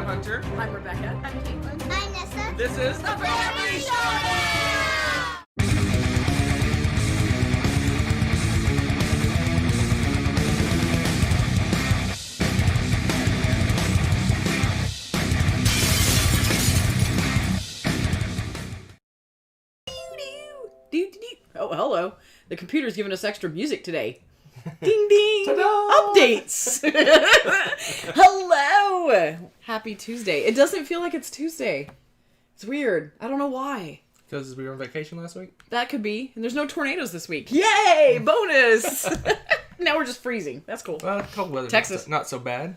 I'm Hunter. I'm Rebecca. I'm Caitlin. I'm Nessa. This is the Family Showdown! Oh, hello. The computer's giving us extra music today. Ding ding! Ta-da! Updates! Hello! Happy Tuesday. It doesn't feel like it's Tuesday. It's weird. I don't know why. Because we were on vacation last week? That could be. And there's no tornadoes this week. Yay! Bonus! Now we're just freezing. That's cool. Well, cold weather. Texas. Not so bad.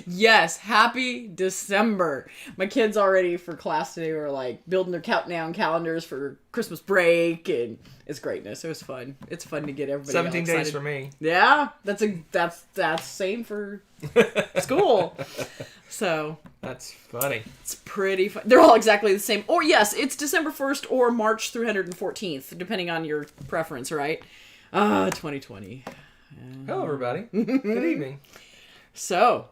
Yes, happy December. My kids already for class today were like building their countdown calendars for Christmas break, and it's greatness. It was fun. It's fun to get everybody 17 excited. days for me. Yeah, that's same for school. So that's funny. It's pretty fun. They're all exactly the same. Or yes, it's December 1st or March 314th, depending on your preference, right? 2020. Hello, everybody. Good evening. So,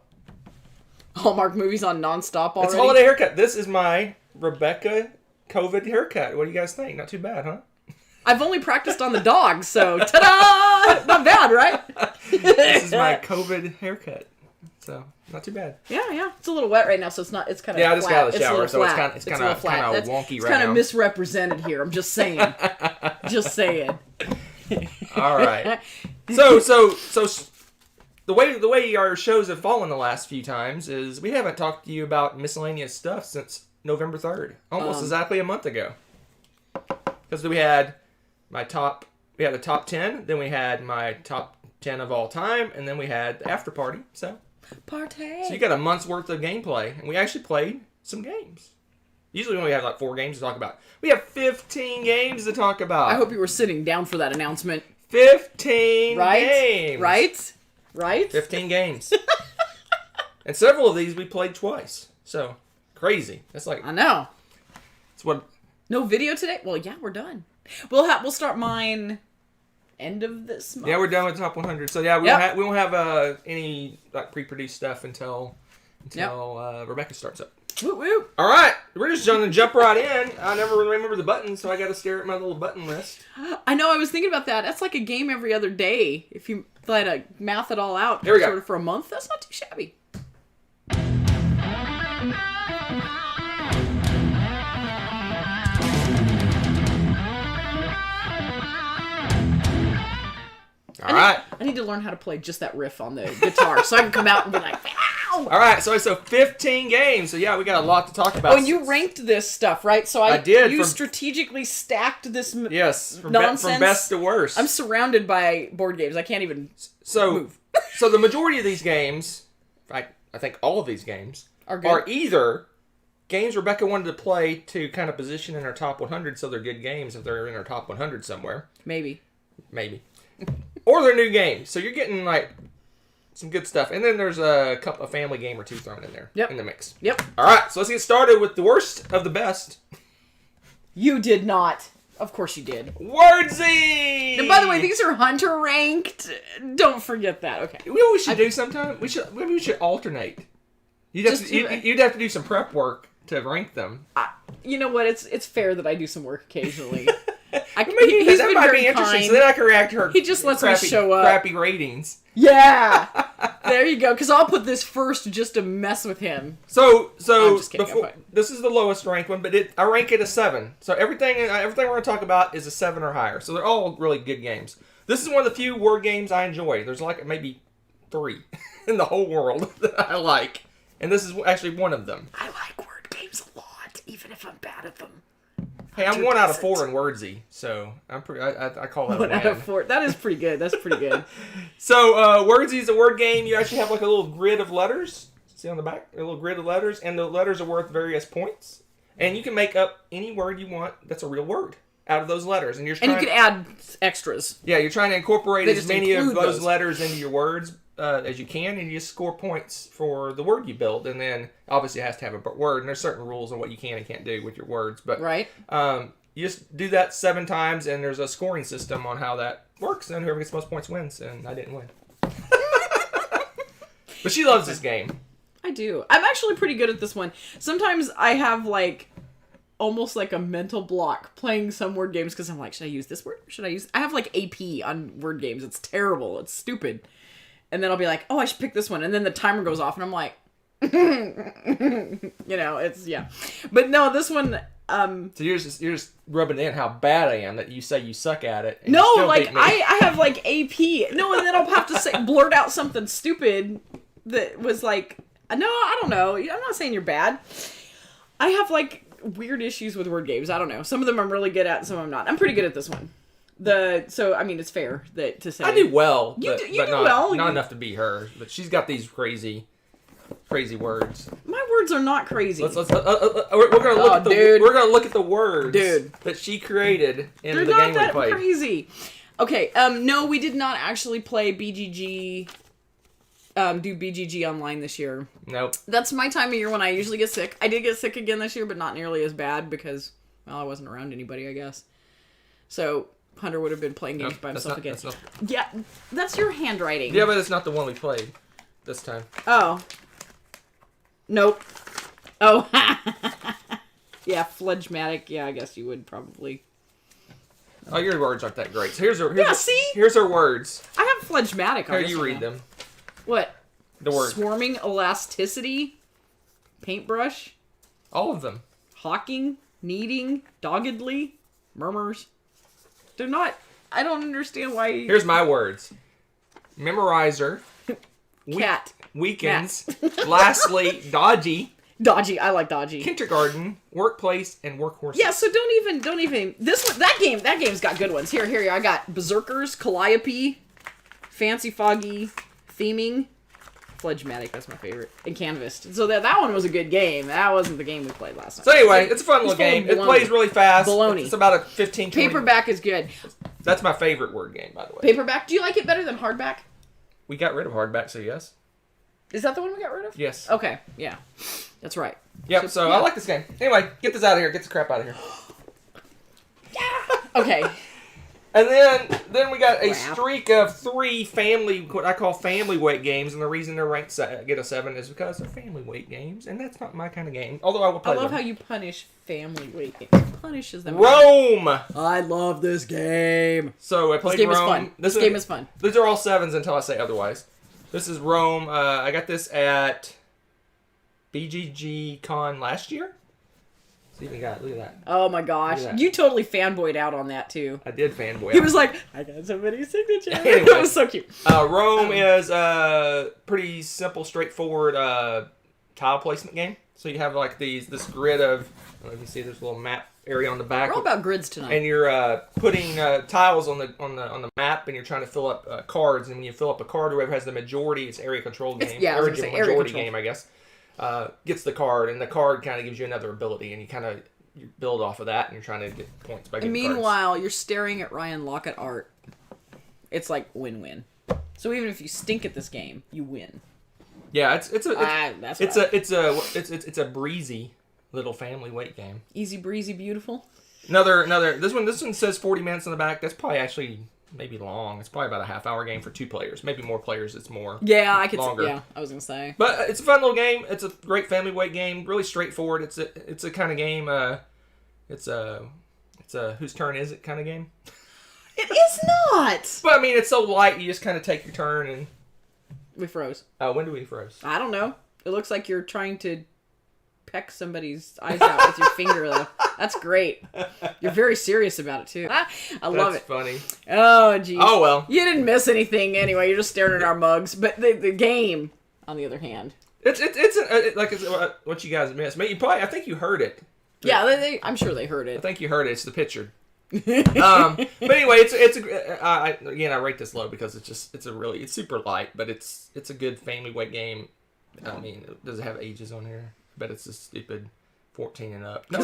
Hallmark movies on nonstop already. It's holiday haircut. This is my Rebecca COVID haircut. What do you guys think? Not too bad, huh? I've only practiced on the dog, so ta-da! Not bad, right? This is my COVID haircut. So, not too bad. Yeah. It's a little wet right now, so it's not. It's kind of. Yeah, I just got out of the It's a shower, little so flat. it's kind of wonky right It's now. kind of misrepresented here. I'm just saying. Just saying. All right. So the way our shows have fallen the last few times is we haven't talked to you about miscellaneous stuff since November 3rd, almost exactly a month ago. Because we had the top 10, then we had my top 10 of all time, and then we had the after party. So you got a month's worth of gameplay, and we actually played some games. Usually when we have like 4 games to talk about, we have 15 games to talk about. I hope you were sitting down for that announcement. 15 games. Right? 15 games. And several of these we played twice. So, crazy. That's like... I know. It's what... No video today? Well, yeah, we're done. We'll start mine end of this month. Yeah, we're done with top 100. So, yeah, we won't have any like pre-produced stuff until Rebecca starts up. Woo woo. All right. We're just going to jump right in. I never really remember the buttons, so I got to stare at my little button list. I know, I was thinking about that. That's like a game every other day. If you try to math it all out There we go. sort of for a month, that's not too shabby. All right. I need to learn how to play just that riff on the guitar so I can come out and be like, wow! All right. So 15 games. So, yeah, we got a lot to talk about. Oh, and you ranked this stuff, right? So I did. You strategically stacked this Yes. From nonsense. best to worst. I'm surrounded by board games. I can't even move. So the majority of these games, I think all of these games, are either games Rebecca wanted to play to kind of position in her top 100 so they're good games if they're in her top 100 somewhere. Maybe. Or they're new games. So you're getting like some good stuff. And then there's a family game or two thrown in there in the mix. Yep. All right, so let's get started with the worst of the best. You did not. Of course you did. Wordsy! And by the way, these are Hunter ranked. Don't forget that. Okay. You know what we should do sometime? Maybe we should alternate. You'd have to do some prep work to rank them. You know what? It's fair that I do some work occasionally. That might be interesting. kind. So then I can react to her. He just lets me show up. Crappy ratings. Yeah. There you go. Because I'll put this first just to mess with him. So I'm just kidding, this is the lowest ranked one, but I rank it a 7. So everything we're going to talk about is a 7 or higher. So they're all really good games. This is one of the few word games I enjoy. There's like maybe 3 in the whole world that I like, and this is actually one of them. I like word games a lot, even if I'm bad at them. Hey, I'm 1 out of 4 in Wordsy, so I'm pretty. I call that 1 a win. out of 4. That is pretty good. That's pretty good. So Wordsy is a word game. You actually have like a little grid of letters. See on the back, a little grid of letters, and the letters are worth various points. And you can make up any word you want that's a real word out of those letters, and you can add extras. Yeah, you're trying to incorporate as many of those those letters into your words as you can, and you just score points for the word you build. And then obviously it has to have a word, and there's certain rules on what you can and can't do with your words. But right. You just do that 7 times, and there's a scoring system on how that works, and whoever gets the most points wins. And I didn't win. But she loves this game. I do. I'm actually pretty good at this one. Sometimes I have like almost like a mental block playing some word games because I'm like, should I use this word? Should I use? I have like AP on word games. It's terrible. It's stupid. And then I'll be like, oh, I should pick this one. And then the timer goes off, and I'm like, it's yeah. But no, this one. So you're just rubbing in how bad I am that you say you suck at it. And no, you still like beat me. I have like AP. No, and then I'll have to blurt out something stupid that was like, no, I don't know. I'm not saying you're bad. I have like weird issues with word games. I don't know. Some of them I'm really good at, and some I'm not. I'm pretty good at this one. So I mean, it's fair to say I do well. You but do not, well. Not enough to beat her, but she's got these crazy words. My words are not crazy. We're gonna look we're gonna look at the words, that she created in the game we played. They're not that crazy. Okay. No, we did not actually play BGG. Do BGG online this year. Nope. That's my time of year when I usually get sick. I did get sick again this year, but not nearly as bad because, well, I wasn't around anybody, I guess. So Hunter would have been playing games by himself again. Yeah, that's your handwriting. Yeah, but it's not the one we played this time. Oh. Nope. Oh. Yeah, phlegmatic. Yeah, I guess you would probably. Oh, your words aren't that great. So here's her words. I have phlegmatic. Here, you read them. What? The word. Swarming elasticity. Paintbrush. All of them. Hawking. Kneading. Doggedly. Murmurs. They're not. I don't understand why. Here's my words. Memorizer. Cat. Weekends. Lastly, dodgy. Dodgy. I like dodgy. Kindergarten, workplace, and workhorses. Yeah, so don't even. This one, that game's got good ones. Here. I got Berserkers, Calliope, Fancy Foggy, Theming, Phlegmatic. That's my favorite, and Canvassed. So that one was a good game. That wasn't the game we played last night. So anyway, it's a fun little game. It plays really fast. Baloney. It's about a 15, 20. Paperback is good. That's my favorite word game, by the way. Paperback. Do you like it better than hardback? We got rid of hardback, so yes. Is that the one we got rid of? Yes. Okay. Yeah. That's right. Yep. So yeah. I like this game. Anyway, get this out of here. Get this crap out of here. Yeah. Okay. And then we got a streak of 3 what I call family weight games, and the reason they're ranked get a 7 is because they're family weight games, and that's not my kind of game. Although I will play them. I love how you punish family weight games. Punishes them. Rome. I love this game. So I played This game Rome. is fun. This game is fun. These are all 7s until I say otherwise. This is Rome. I got this at BGG Con last year. See, we got. Look at that. Oh my gosh, you totally fanboyed out on that too. I did fanboy. He was like, "I got somebody's signature." Anyway, That was so cute. Rome is a pretty simple, straightforward tile placement game. So you have like this grid of. I don't know if you see this little map area on the back. We're all about grids tonight. And you're putting tiles on the map, and you're trying to fill up cards. And when you fill up a card, whoever has the majority, it's area control game. Yeah, majority game, I guess. Gets the card, and the card kind of gives you another ability, and you build off of that, and you're trying to get points by getting And meanwhile, you're staring at Ryan Lockett art. It's like win-win. So even if you stink at this game, you win. Yeah, it's a breezy little family weight game. Easy breezy, beautiful. Another. This one says 40 minutes on the back. That's probably actually maybe long. It's probably about a half-hour game for 2 players. Maybe more players, it's more. Yeah, I could. Longer. Yeah, I was gonna say. But it's a fun little game. It's a great family weight game. Really straightforward. It's a kind of game. It's a whose turn is it kind of game. It is not. But I mean, it's so light. You just kind of take your turn and. We froze. When do we froze? I don't know. It looks like you're trying to peck somebody's eyes out with your finger, though. That's great. You're very serious about it, too. I love it. That's funny. Oh, geez. Oh, well. You didn't miss anything anyway. You're just staring at our mugs. But the game, on the other hand. It's what you guys missed. I think you heard it. Yeah, I'm sure they heard it. I think you heard it. It's the picture. But anyway, I rate this low because it's super light, but it's a good family weight game. I mean, does it have ages on here? I bet it's a stupid 14 and up. No,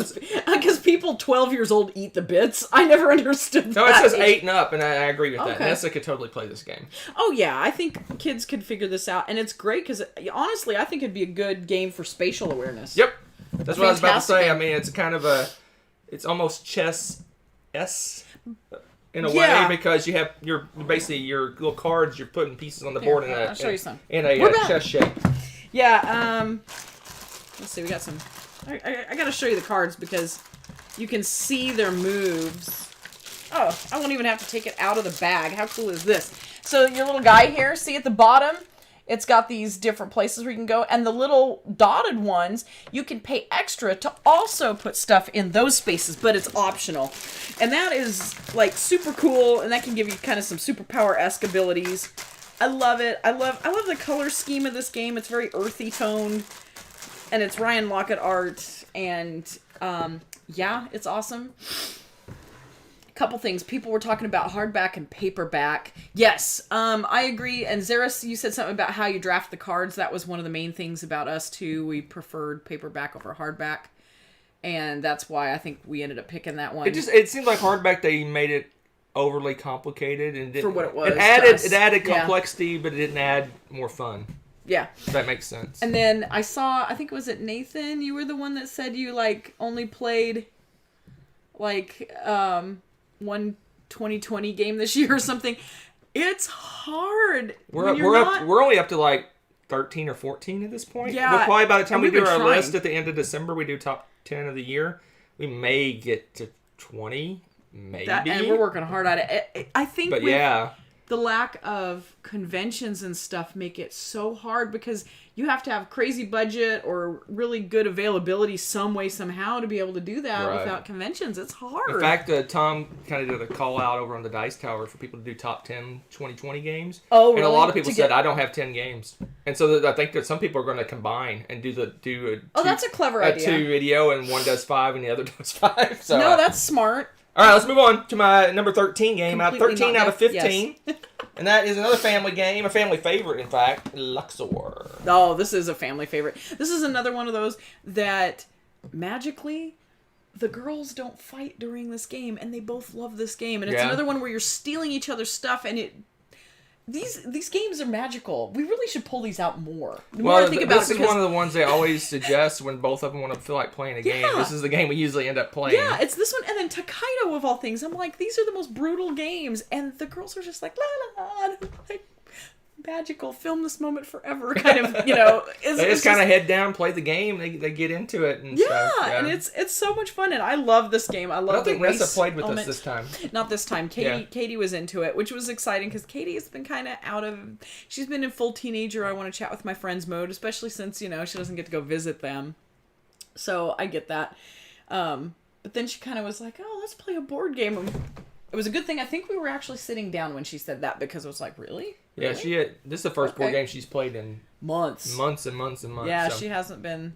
because people 12 years old eat the bits. I never understood that. No, it says 8 and up, and I agree with that. Okay. Nessa could totally play this game. Oh, yeah. I think kids could figure this out. And it's great because, honestly, I think it'd be a good game for spatial awareness. Yep. That's what I was about to say. Game. I mean, it's kind of it's almost chess-esque in a way because you have your little cards, you're putting pieces on the board I'll show you some. in a chess shape. Yeah. Let's see. We got some. I got to show you the cards because you can see their moves. Oh, I won't even have to take it out of the bag. How cool is this? So your little guy here, see at the bottom, it's got these different places where you can go. And the little dotted ones, you can pay extra to also put stuff in those spaces, but it's optional. And that is like super cool. And that can give you kind of some superpower-esque abilities. I love it. I love the color scheme of this game. It's very earthy toned. And it's Ryan Lockett art. And yeah, it's awesome. Couple things. People were talking about hardback and paperback. Yes, I agree. And Zeris, you said something about how you draft the cards. That was one of the main things about us too. We preferred paperback over hardback, and that's why I think we ended up picking that one. It seemed like hardback they made it overly complicated and didn't, for what it was. It added complexity, but it didn't add more fun. Yeah, if that makes sense. And then I think it was Nathan. You were the one that said you like only played like one 2020 game this year or something. It's hard. We're only up to like 13 or 14 at this point. Yeah. But probably by the time we do our trying. list at the end of December, we do top 10 of the year. We may get to 20, maybe. And we're working hard at it. I think. But yeah. The lack of conventions and stuff make it so hard because you have to have crazy budget or really good availability some way, somehow to be able to do that without conventions. It's hard. In fact, Tom kind of did a call out over on the Dice Tower for people to do top 10 2020 games. Oh, really? And a lot of people said, I don't have 10 games. And so I think that some people are going to combine and do that's a clever idea. 2 video and one does 5 and the other does 5. So, no, that's smart. All right, let's move on to my number 13 game. Completely 13 out of 15. Yes. And that is another family game, a family favorite, in fact, Luxor. Oh, this is a family favorite. This is another one of those that magically the girls don't fight during this game, and they both love this game. And it's another one where you're stealing each other's stuff, and these games are magical. We really should pull these out more. This is one of the ones they always suggest when both of them want to feel like playing a game. This is the game we usually end up playing. Yeah, it's this one. And then Takedo, of all things. I'm like, these are the most brutal games. And the girls are just like, la, la, la. Like, magical. Film this moment forever. Kind of, you know. They just kind of head down, play the game. They get into it and stuff. Yeah, and it's so much fun. And I love this game. I love the race. I don't think Nessa played with us this time. Not this time. Katie was into it, which was exciting because Katie has been kind of she's been in full teenager, I want to chat with my friends mode, especially since, you know, she doesn't get to go visit them. So I get that. But then she kind of was like, oh, let's play a board game. It was a good thing. I think we were actually sitting down when she said that because it was like, really? Yeah, this is the first board game she's played in months and months. Yeah, so. She hasn't been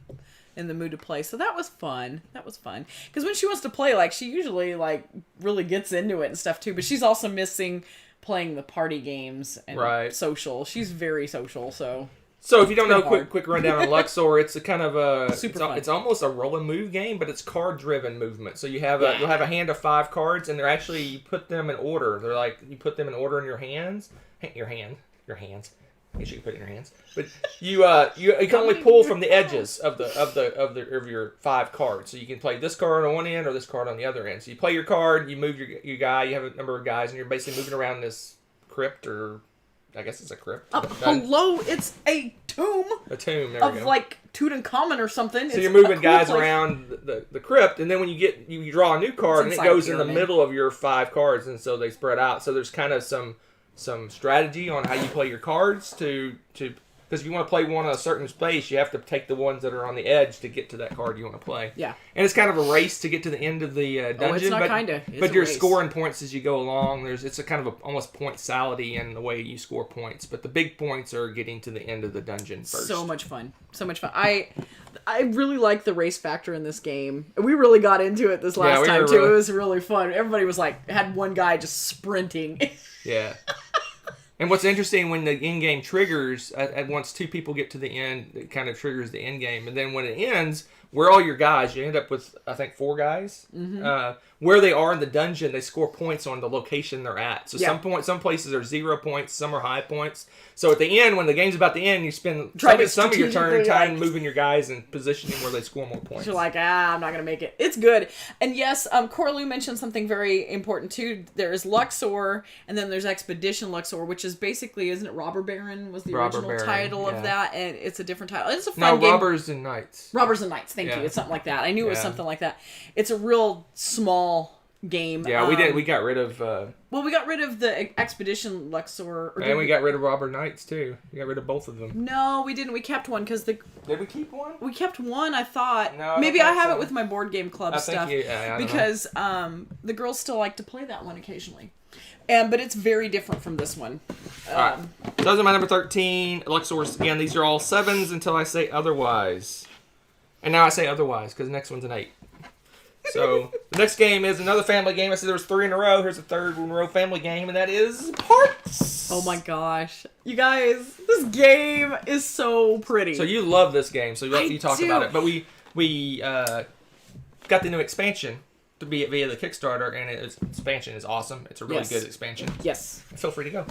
in the mood to play. So that was fun. Because when she wants to play, like, she usually, like, really gets into it and stuff, too. But she's also missing playing the party games and social. She's very social, so... So if you don't know, quick rundown on Luxor. It's a kind of it's almost a roll and move game, but it's card driven movement. So you'll have a hand of 5 cards, and they're actually, you put them in order. They're like, you put them in order in your hands. Your hands. I guess you can put it in your hands, but you can only pull from the edges of your 5 cards. So you can play this card on one end or this card on the other end. So you play your card, you move your guy. You have a number of guys, and you're basically moving around this crypt or. I guess it's a crypt. Hello, it's a tomb. A tomb, there we go. Of like Tutankhamun or something. So you're moving guys around the crypt, and then when you draw a new card, and it goes in the middle of your 5 cards, and so they spread out. So there's kind of some strategy on how you play your cards to because if you want to play one on a certain space, you have to take the ones that are on the edge to get to that card you want to play. Yeah. And it's kind of a race to get to the end of the dungeon. It's not kinda. But you're scoring points as you go along. It's a kind of almost point-sality in the way you score points. But the big points are getting to the end of the dungeon first. So much fun. I really like the race factor in this game. We really got into it this last time, too. It was really fun. Everybody was like, had one guy just sprinting. Yeah. And what's interesting, when the in-game triggers, at once 2 people get to the end, it kind of triggers the end game. And then when it ends, we're all your guys. You end up with, I think, 4 guys. Mm-hmm. where they are in the dungeon, they score points on the location they're at. So some places are 0 points, some are high points. So at the end, when the game's about to end, you spend some of your time moving your guys and positioning where they score more points. You're like, I'm not going to make it. It's good. And yes, Corlew mentioned something very important too. There's Luxor, and then there's Expedition Luxor, which is basically, isn't it Robber Baron was the original title of that? And it's a different title. It's a fun game. Robbers and Knights. Robbers and Knights, thank you. It's something like that. I knew it was something like that. It's a real small game. Yeah, we got rid of... we got rid of the Expedition Luxor. And we got rid of Robber Knights, too. We got rid of both of them. No, we didn't. We kept one because the... Did we keep one? We kept one, I thought. No, maybe I have it with my board game club stuff. I because the girls still like to play that one occasionally. But it's very different from this one. Alright. So those are my number 13. Luxor's, again, these are all 7s until I say otherwise. And now I say otherwise because the next one's an 8. So, the next game is another family game. I said there was 3 in a row. Here's a 3rd in a row family game, and that is Parts. Oh my gosh. You guys, this game is so pretty. So you love this game, so you talk about it. But we got the new expansion to be via the Kickstarter, and expansion is awesome. It's a really good expansion. Yes. Feel free to go.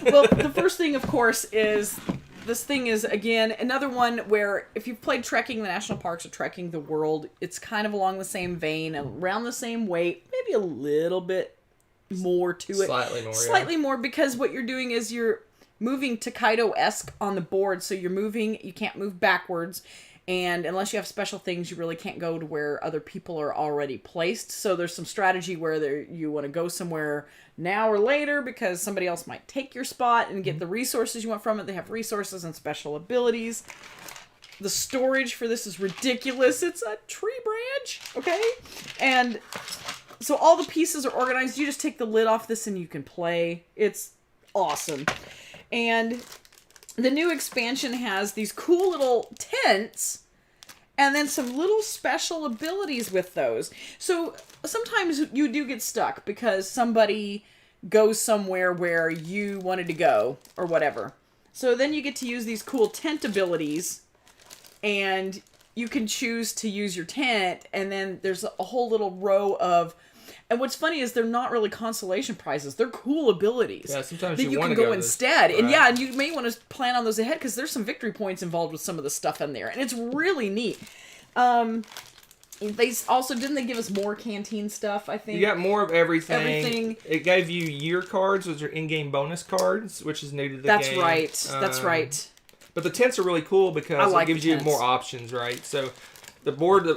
Well, the first thing, of course, is... This thing is, again, another one where if you've played Trekking the National Parks or Trekking the World, it's kind of along the same vein, around the same weight, maybe a little bit more to it. Slightly more, because what you're doing is you're moving Takedo-esque on the board, so you're moving, you can't move backwards, and unless you have special things, you really can't go to where other people are already placed. So there's some strategy where you want to go somewhere now or later because somebody else might take your spot and get the resources you want from it. They have resources and special abilities. The storage for this is ridiculous. It's a tree branch, okay? And so all the pieces are organized. You just take the lid off this and you can play. It's awesome. And the new expansion has these cool little tents and then some little special abilities with those. So sometimes you do get stuck because somebody goes somewhere where you wanted to go or whatever. So then you get to use these cool tent abilities and you can choose to use your tent, and then there's a whole little row of... And what's funny is they're not really consolation prizes. They're cool abilities. Yeah, sometimes that you can go instead. Right. And you may want to plan on those ahead because there's some victory points involved with some of the stuff in there. And it's really neat. They also, didn't they give us more canteen stuff, I think? You got more of everything. It gave you year cards, which are in-game bonus cards, which is new to the game. That's right. But the tents are really cool because it gives you more options, right? So the board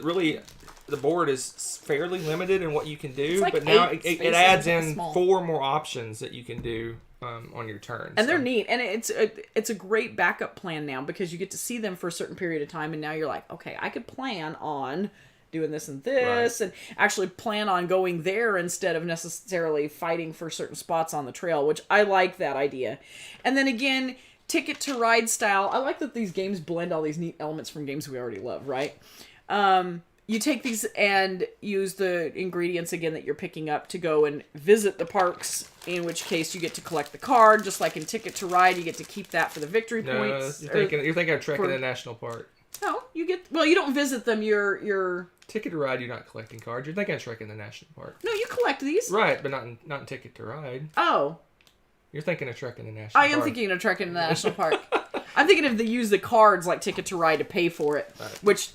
is fairly limited in what you can do, but now it adds in 4 more options that you can do on your turn. And they're neat, and it's a great backup plan now because you get to see them for a certain period of time, and now you're like, okay, I could plan on doing this and this, and actually plan on going there instead of necessarily fighting for certain spots on the trail, which I like that idea. And then again, Ticket to Ride style. I like that these games blend all these neat elements from games we already love, right? You take these and use the ingredients again that you're picking up to go and visit the parks, in which case you get to collect the card, just like in Ticket to Ride, you get to keep that for the victory points. You're thinking of Trekking the National Park. No, you don't visit them, you're... Ticket to Ride, you're not collecting cards. You're thinking of Trekking the National Park. No, you collect these. Right, but not in Ticket to Ride. Oh. You're thinking of Trekking the National Park. I am thinking of Trekking the National Park. I'm thinking if they use the cards like Ticket to Ride to pay for it, which...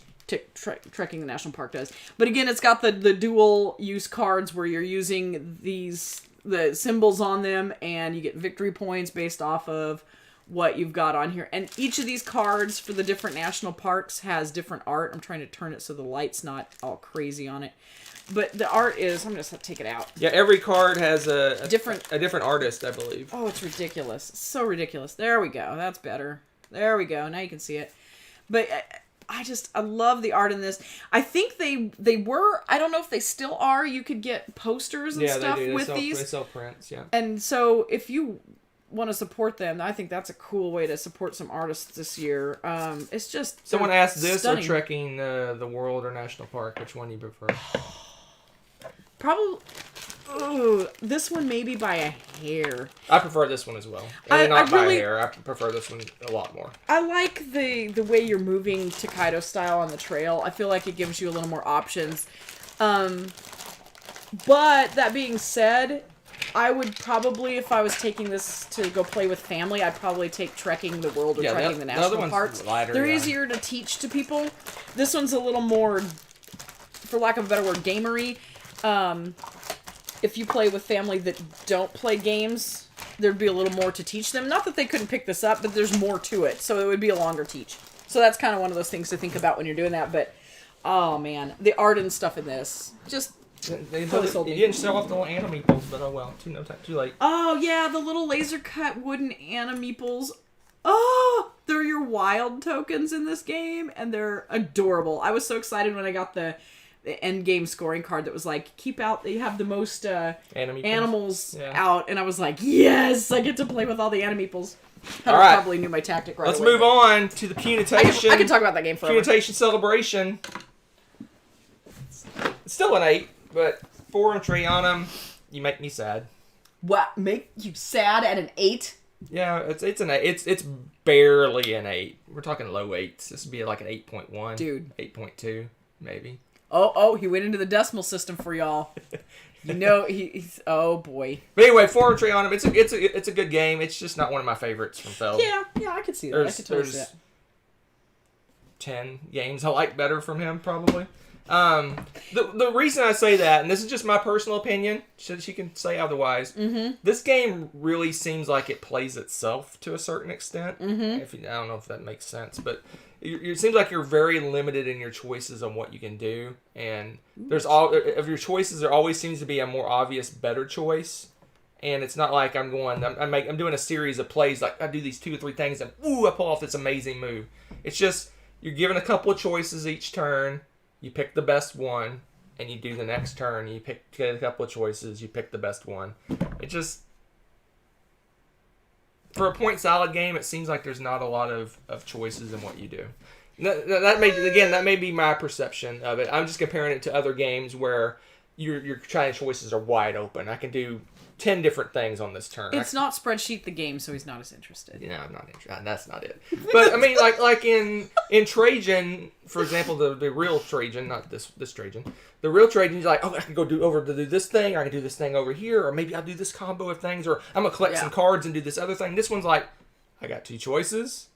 Trekking the National Park does. But again, it's got the dual use cards where you're using the symbols on them, and you get victory points based off of what you've got on here. And each of these cards for the different national parks has different art. I'm trying to turn it so the light's not all crazy on it. But the art is... I'm going to have to take it out. Yeah, every card has a different artist, I believe. Oh, it's ridiculous. It's so ridiculous. There we go. That's better. There we go. Now you can see it. But... I love the art in this. I think they were, I don't know if they still are, you could get posters and stuff with these. They sell prints, yeah. And so if you want to support them, I think that's a cool way to support some artists this year. It's just someone asked this stunning. Or Trekking the World or National Park, which one do you prefer? Probably... Ooh, this one maybe by a hair. I prefer this one as well. Not by a hair. I prefer this one a lot more. I like the way you're moving Takedo style on the trail. I feel like it gives you a little more options. But that being said, I would probably, if I was taking this to go play with family, I'd probably take Trekking the World or Trekking the National Parks. They're easier to teach to people. This one's a little more, for lack of a better word, gamery. If you play with family that don't play games, there'd be a little more to teach them. Not that they couldn't pick this up, but there's more to it, so it would be a longer teach. So that's kind of one of those things to think about when you're doing that. But, oh man, the art and stuff in this, just... You didn't show off the little animeeples, but oh well, too late. Oh yeah, the little laser cut wooden animeeples. Oh, they're your wild tokens in this game, and they're adorable. I was so excited when I got the end game scoring card that was like, keep out, you have the most animals out, and I was like, yes, I get to play with all the animeeples. All right. Probably knew my tactic right Let's away. move on to the Punitation. I can talk about that game forever. Punitation Celebration. It's still an 8, but 4 entry on them. You make me sad. What? Make you sad at an 8? Yeah, it's an 8. It's barely an 8. We're talking low 8s. This would be like an 8.1. Dude. 8.2, maybe. Oh, he went into the decimal system for y'all. You know, he's... Oh, boy. But anyway, 4 entry on him. It's a good game. It's just not one of my favorites from Feld. Yeah, I could see that. I could totally see that. 10 games I like better from him, probably. The reason I say that, and this is just my personal opinion, so she can say otherwise, this game really seems like it plays itself to a certain extent. I don't know if that makes sense, but it seems like you're very limited in your choices on what you can do, and of your choices, there always seems to be a more obvious, better choice. And it's not like I'm doing a series of plays, like I do these 2 or 3 things, and I pull off this amazing move. It's just you're given a couple of choices each turn. You pick the best one, and you do the next turn. You get a couple of choices. You pick the best one. It just, for a point salad game, it seems like there's not a lot of choices in what you do. That may be my perception of it. I'm just comparing it to other games where your choices are wide open. I can do 10 different things on this turn. It's not Spreadsheet the game, so he's not as interested. Yeah, I'm not interested. That's not it. But I mean, like in Trajan, for example, the real Trajan, not this Trajan. The real Trajan, you're like, I can go to do this thing, or I can do this thing over here, or maybe I'll do this combo of things, or I'm gonna collect some cards and do this other thing. This one's like, I got 2 choices.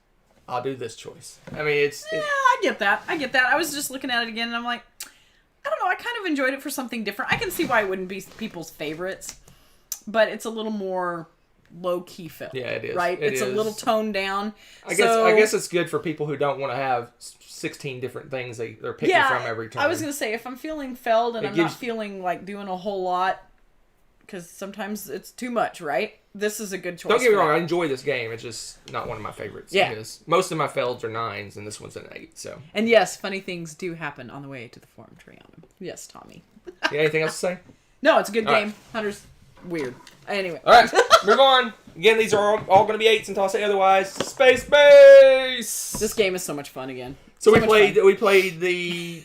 I'll do this choice. I mean, I get that. I was just looking at it again, and I'm like, I don't know. I kind of enjoyed it for something different. I can see why it wouldn't be people's favorites. But it's a little more low-key film. Yeah, it is. Right? It's a little toned down. I guess it's good for people who don't want to have 16 different things they're picking from every turn. I was going to say, if I'm feeling Feld and I'm not feeling like doing a whole lot, because sometimes it's too much, right? This is a good choice. Don't get me wrong, I enjoy this game. It's just not one of my favorites. Yeah. Because most of my Felds are 9s, and this one's an 8. So. And yes, funny things do happen on the way to the Forum Trianum. Yes, Tommy. Yeah, anything else to say? No, it's a good game. Hunter's weird. Anyway. All right, move on. Again, these are all going to be 8s until I say otherwise. Space Base! This game is so much fun again. So we played the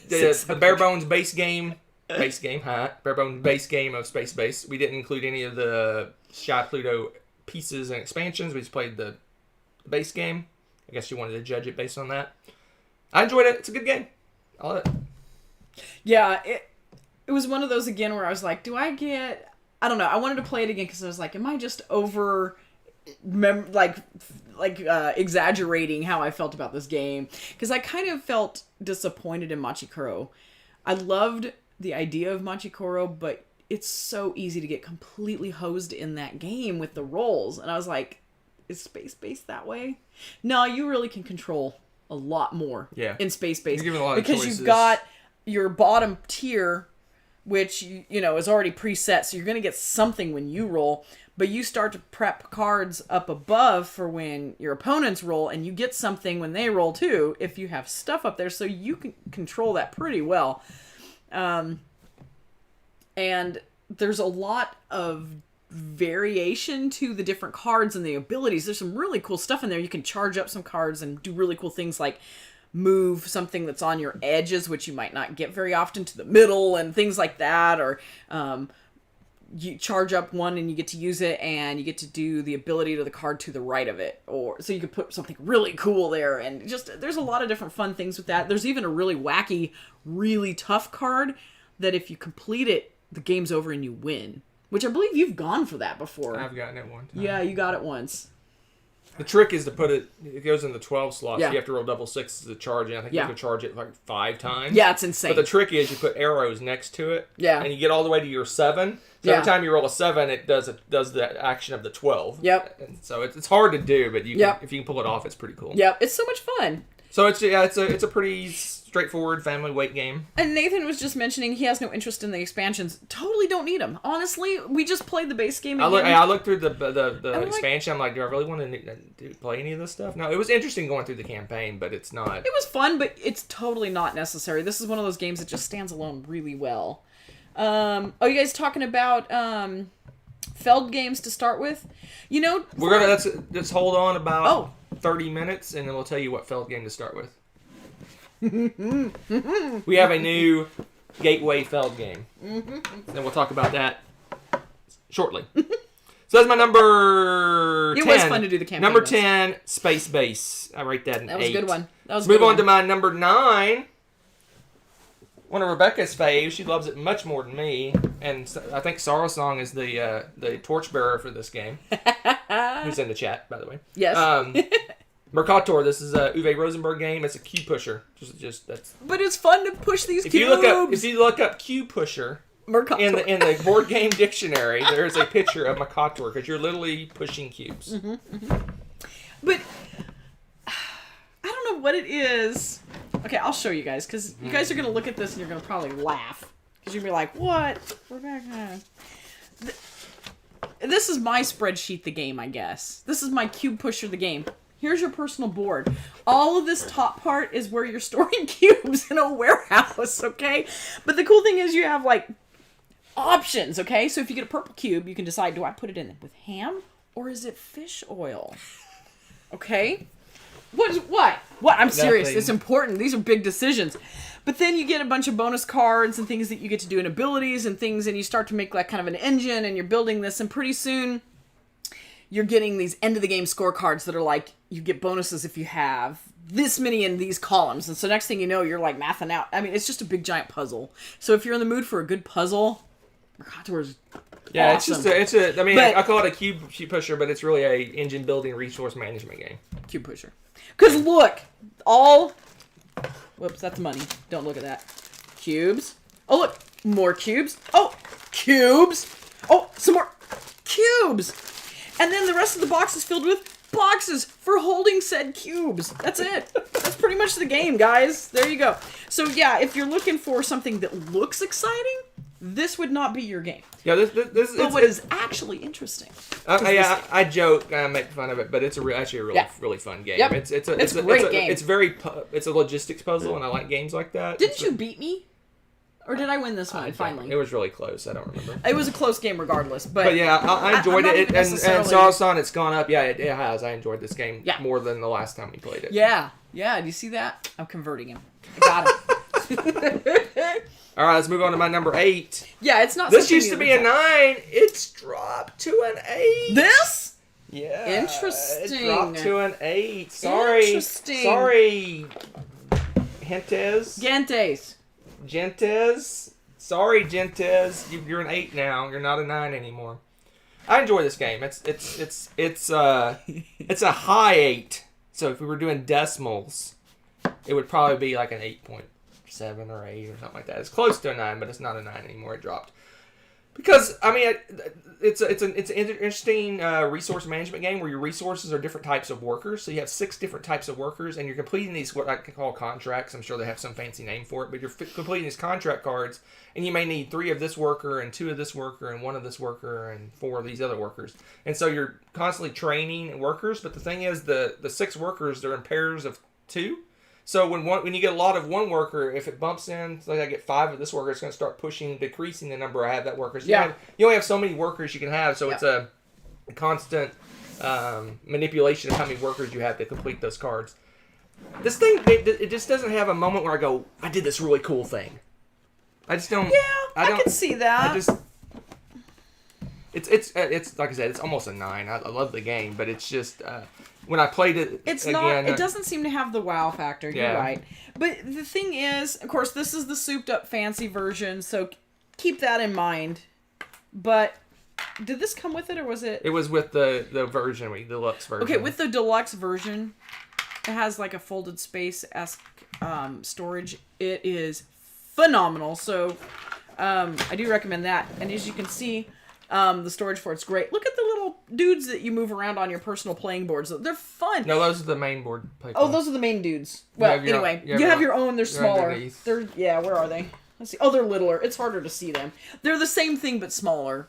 bare bones base game. Bare bones base game of Space Base. We didn't include any of the Shy Pluto pieces and expansions. We just played the base game. I guess you wanted to judge it based on that. I enjoyed it. It's a good game. I love it. Yeah, it was one of those again where I was like, I don't know. I wanted to play it again because I was like, am I just exaggerating how I felt about this game? Because I kind of felt disappointed in Machikoro. I loved the idea of Machikoro, but it's so easy to get completely hosed in that game with the rolls. And I was like, is Space Base that way? No, you really can control a lot more in Space Base. Because you've got your bottom tier, which is already preset, so you're going to get something when you roll, but you start to prep cards up above for when your opponents roll, and you get something when they roll too, if you have stuff up there, so you can control that pretty well. And there's a lot of variation to the different cards and the abilities. There's some really cool stuff in there. You can charge up some cards and do really cool things like move something that's on your edges, which you might not get very often, to the middle and things like that. Or you charge up one and you get to use it, and you get to do the ability to the card to the right of it. Or so you could put something really cool there. And just there's a lot of different fun things with that. There's even a really wacky, really tough card that if you complete it the game's over and you win. Which I believe you've gone for that before. I've gotten it one time. Yeah, you got it once. The trick is to put it goes in the 12 slots. Yeah. So you have to roll double sixes to charge it. I think you can charge it like 5 times. Yeah, it's insane. But the trick is you put arrows next to it. Yeah. And you get all the way to your 7. So every time you roll a 7, it does the action of the 12. Yep. And so it's hard to do, but if you can pull it off, it's pretty cool. Yep, it's so much fun. So it's a pretty straightforward family weight game. And Nathan was just mentioning he has no interest in the expansions. Totally don't need them. Honestly, we just played the base game again. I looked through the expansion. I'm like, do I really want to play any of this stuff? No, it was interesting going through the campaign, but it's not. It was fun, but it's totally not necessary. This is one of those games that just stands alone really well. You guys talking about Feld games to start with? You know, we're gonna let's hold on about 30 minutes, and then we'll tell you what Feld game to start with. We have a new Gateway Feld game. Then we'll talk about that shortly. So that's my number 10. It was fun to do the campaign. Number 10, Space Base. I rate that an 8. That was a good one. Move on to my number 9. One of Rebecca's faves. She loves it much more than me. And I think Sorrow Song is the torchbearer for this game. Who's in the chat, by the way. Yes. Mercator. This is a Uwe Rosenberg game. It's a cube pusher. That's. But it's fun to push these cubes. If you look up cube pusher Mercator. in the board game dictionary, there's a picture of Mercator because you're literally pushing cubes. But I don't know what it is. Okay, I'll show you guys because you guys are gonna look at this and you're gonna probably laugh because you're gonna be like, "What, Rebecca?" This is my spreadsheet, the game, I guess. This is my cube pusher, the game. Here's your personal board. All of this top part is where you're storing cubes in a warehouse, okay? But the cool thing is you have, like, options, okay? So if you get a purple cube, you can decide, do I put it in with ham or is it fish oil? Okay? What? I'm serious. It's important. These are big decisions. But then you get a bunch of bonus cards and things that you get to do and abilities and things, and you start to make like kind of an engine, and you're building this, and pretty soon you're getting these end of the game scorecards that are like, you get bonuses if you have this many in these columns. And so next thing you know, you're like mathing out. I mean, it's just a big giant puzzle. So if you're in the mood for a good puzzle, Mercator is awesome. I call it a cube pusher, but it's really a engine building resource management game. Cube pusher. Because look, whoops, that's money. Don't look at that. Cubes. Oh, look, more cubes. Oh, cubes. Oh, some more cubes. And then the rest of the box is filled with boxes for holding said cubes. That's it. That's pretty much the game, guys. There you go. So yeah, if you're looking for something that looks exciting, this would not be your game. Yeah, But what is actually interesting? I joke, I make fun of it, but it's actually a really fun game. Yep. It's a great game. It's a logistics puzzle, and I like games like that. Didn't you beat me? Or did I win this one finally? It was really close. I don't remember. It was a close game regardless. But yeah, I enjoyed it. And Sorrow, it's gone up. Yeah, it has. I enjoyed this game more than the last time we played it. Yeah. Yeah, do you see that? I'm converting him. I got him. All right, let's move on to my number 8. Yeah, it's not. This used to be a 9. It's dropped to an 8. This? Yeah. Interesting. It dropped to an 8. Sorry. Interesting. Sorry. Gentes. Sorry, Gentes. You're an 8 now. You're not a 9 anymore. I enjoy this game. It's a high 8. So if we were doing decimals, it would probably be like an 8.7 or 8 or something like that. It's close to a 9, but it's not a 9 anymore. It dropped. Because, I mean, it's an interesting resource management game where your resources are different types of workers. So you have 6 different types of workers, and you're completing these, what I call contracts. I'm sure they have some fancy name for it, but you're completing these contract cards, and you may need 3 of this worker, and 2 of this worker, and 1 of this worker, and 4 of these other workers. And so you're constantly training workers, but the thing is, the 6 workers, they're in pairs of 2. So when you get a lot of one worker, if it bumps in, like I get 5 of this worker, it's going to start decreasing the number I have that worker. So you only have so many workers you can have, so it's a constant manipulation of how many workers you have to complete those cards. This thing, it just doesn't have a moment where I go, I did this really cool thing. I just don't. Yeah, I can see that. It's like I said, it's almost a 9. I love the game, but it's just when I played it, it doesn't seem to have the wow factor. You're right. But the thing is, of course, this is the souped up fancy version. So keep that in mind. But did this come with it, or was it? It was with the version, the deluxe version. Okay, with the deluxe version, it has like a folded space-esque storage. It is phenomenal. So I do recommend that. And as you can see, the storage for it's great. Look at the little dudes that you move around on your personal playing boards. They're fun. No, those are the main board. Oh, those are the main dudes. Well, anyway, you have your own. They're smaller. Underneath. Where are they? Let's see. Oh, they're littler. It's harder to see them. They're the same thing but smaller.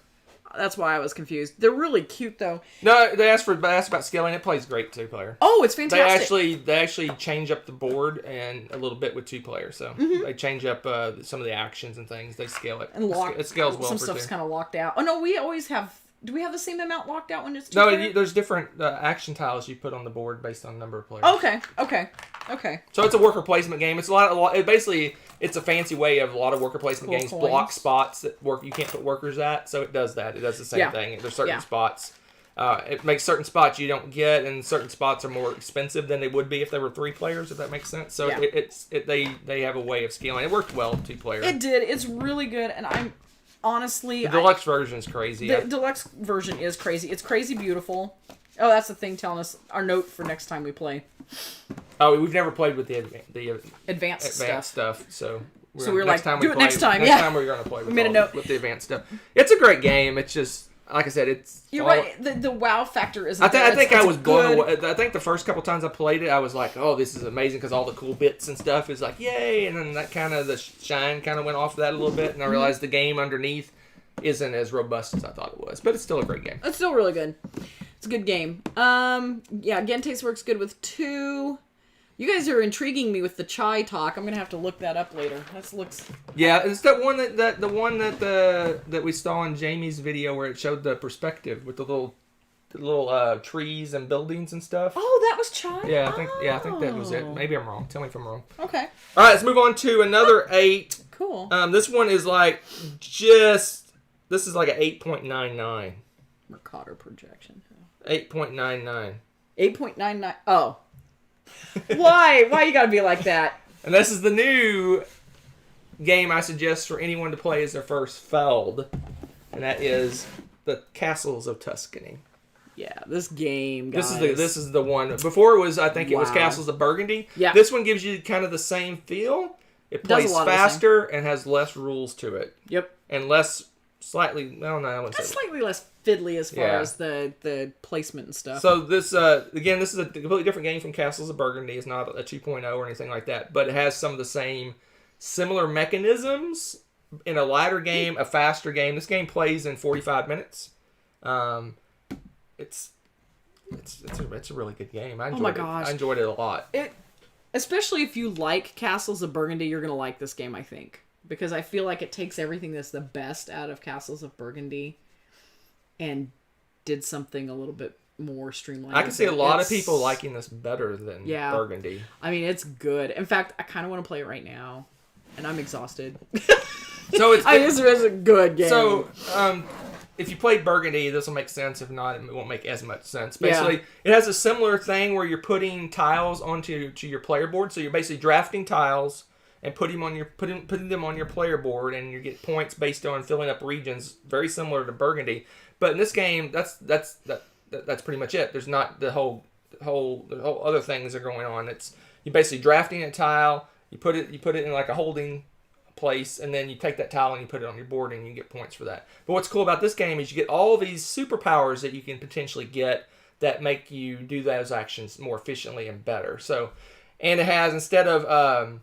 That's why I was confused. They're really cute though. No, they asked about scaling. It plays great 2-player. Oh, it's fantastic. They actually change up the board and a little bit with 2-player. So they change up some of the actions and things. They scale it. And it scales well. Some for stuff's 2. kind of locked out. Oh no, we always have. Do we have the same amount locked out when it's 2 No, there's different action tiles you put on the board based on number of players. Okay. So it's a worker placement game. It's a lot. It's a fancy way of a lot of worker placement games. Coins. Block spots that you can't put workers at. So it does that. It does the same thing. There's certain spots. It makes certain spots you don't get, and certain spots are more expensive than they would be if they were 3 players. If that makes sense. So they have a way of scaling. It worked well 2-player. It did. It's really good, and I'm honestly the deluxe version is crazy. The deluxe version is crazy. It's crazy beautiful. Oh, that's the thing telling us our note for next time we play. Oh, we've never played with the advanced stuff. So we're like, do it next time. Next time we're going to play with the advanced stuff. It's a great game. It's just, like I said, You're right. The wow factor isn't I think I was blown away. I think the first couple times I played it, I was like, oh, this is amazing because all the cool bits and stuff is like, yay. And then that kind of, the shine kind of went off of that a little bit. And I realized the game underneath isn't as robust as I thought it was. But it's still a great game. It's still really good. It's a good game. Gente's works good with 2. You guys are intriguing me with the chai talk. I'm gonna have to look that up later. That looks. Yeah, it's that one that we saw in Jamie's video where it showed the perspective with the little trees and buildings and stuff. Oh, that was chai. Yeah, I think that was it. Maybe I'm wrong. Tell me if I'm wrong. Okay. All right, let's move on to another 8. Cool. This one is like this is like an 8.99. Mercator projection. 8.99. 8.99. Oh. Why? Why you gotta be like that? And this is the new game I suggest for anyone to play as their first Feld. And that is the Castles of Tuscany. Yeah, this game, guys. This is the one. Before it was, I think it was Castles of Burgundy. Yeah. This one gives you kind of the same feel. It plays faster and has less rules to it. Yep. And less slightly, I wouldn't say slightly less fiddly as far as the placement and stuff. So this again, this is a completely different game from Castles of Burgundy. It's not a 2.0 or anything like that, but it has some of the same similar mechanisms in a lighter game, a faster game. This game plays in 45 minutes. It's a really good game. I enjoyed it a lot. Especially if you like Castles of Burgundy, you're gonna like this game, I think, because I feel like it takes everything that's the best out of Castles of Burgundy and did something a little bit more streamlined. I can see a lot of people liking this better than Burgundy. I mean, it's good. In fact, I kind of want to play it right now, and I'm exhausted. So this is a good game. So, if you played Burgundy, this will make sense. If not, it won't make as much sense. Basically, it has a similar thing where you're putting tiles onto your player board. So you're basically drafting tiles and putting them on your player board, and you get points based on filling up regions. Very similar to Burgundy, but in this game, that's pretty much it. There's not the whole other things that are going on. It's you're basically drafting a tile. You put it in like a holding place, and then you take that tile and you put it on your board, and you get points for that. But what's cool about this game is you get all these superpowers that you can potentially get that make you do those actions more efficiently and better. So, and it has instead of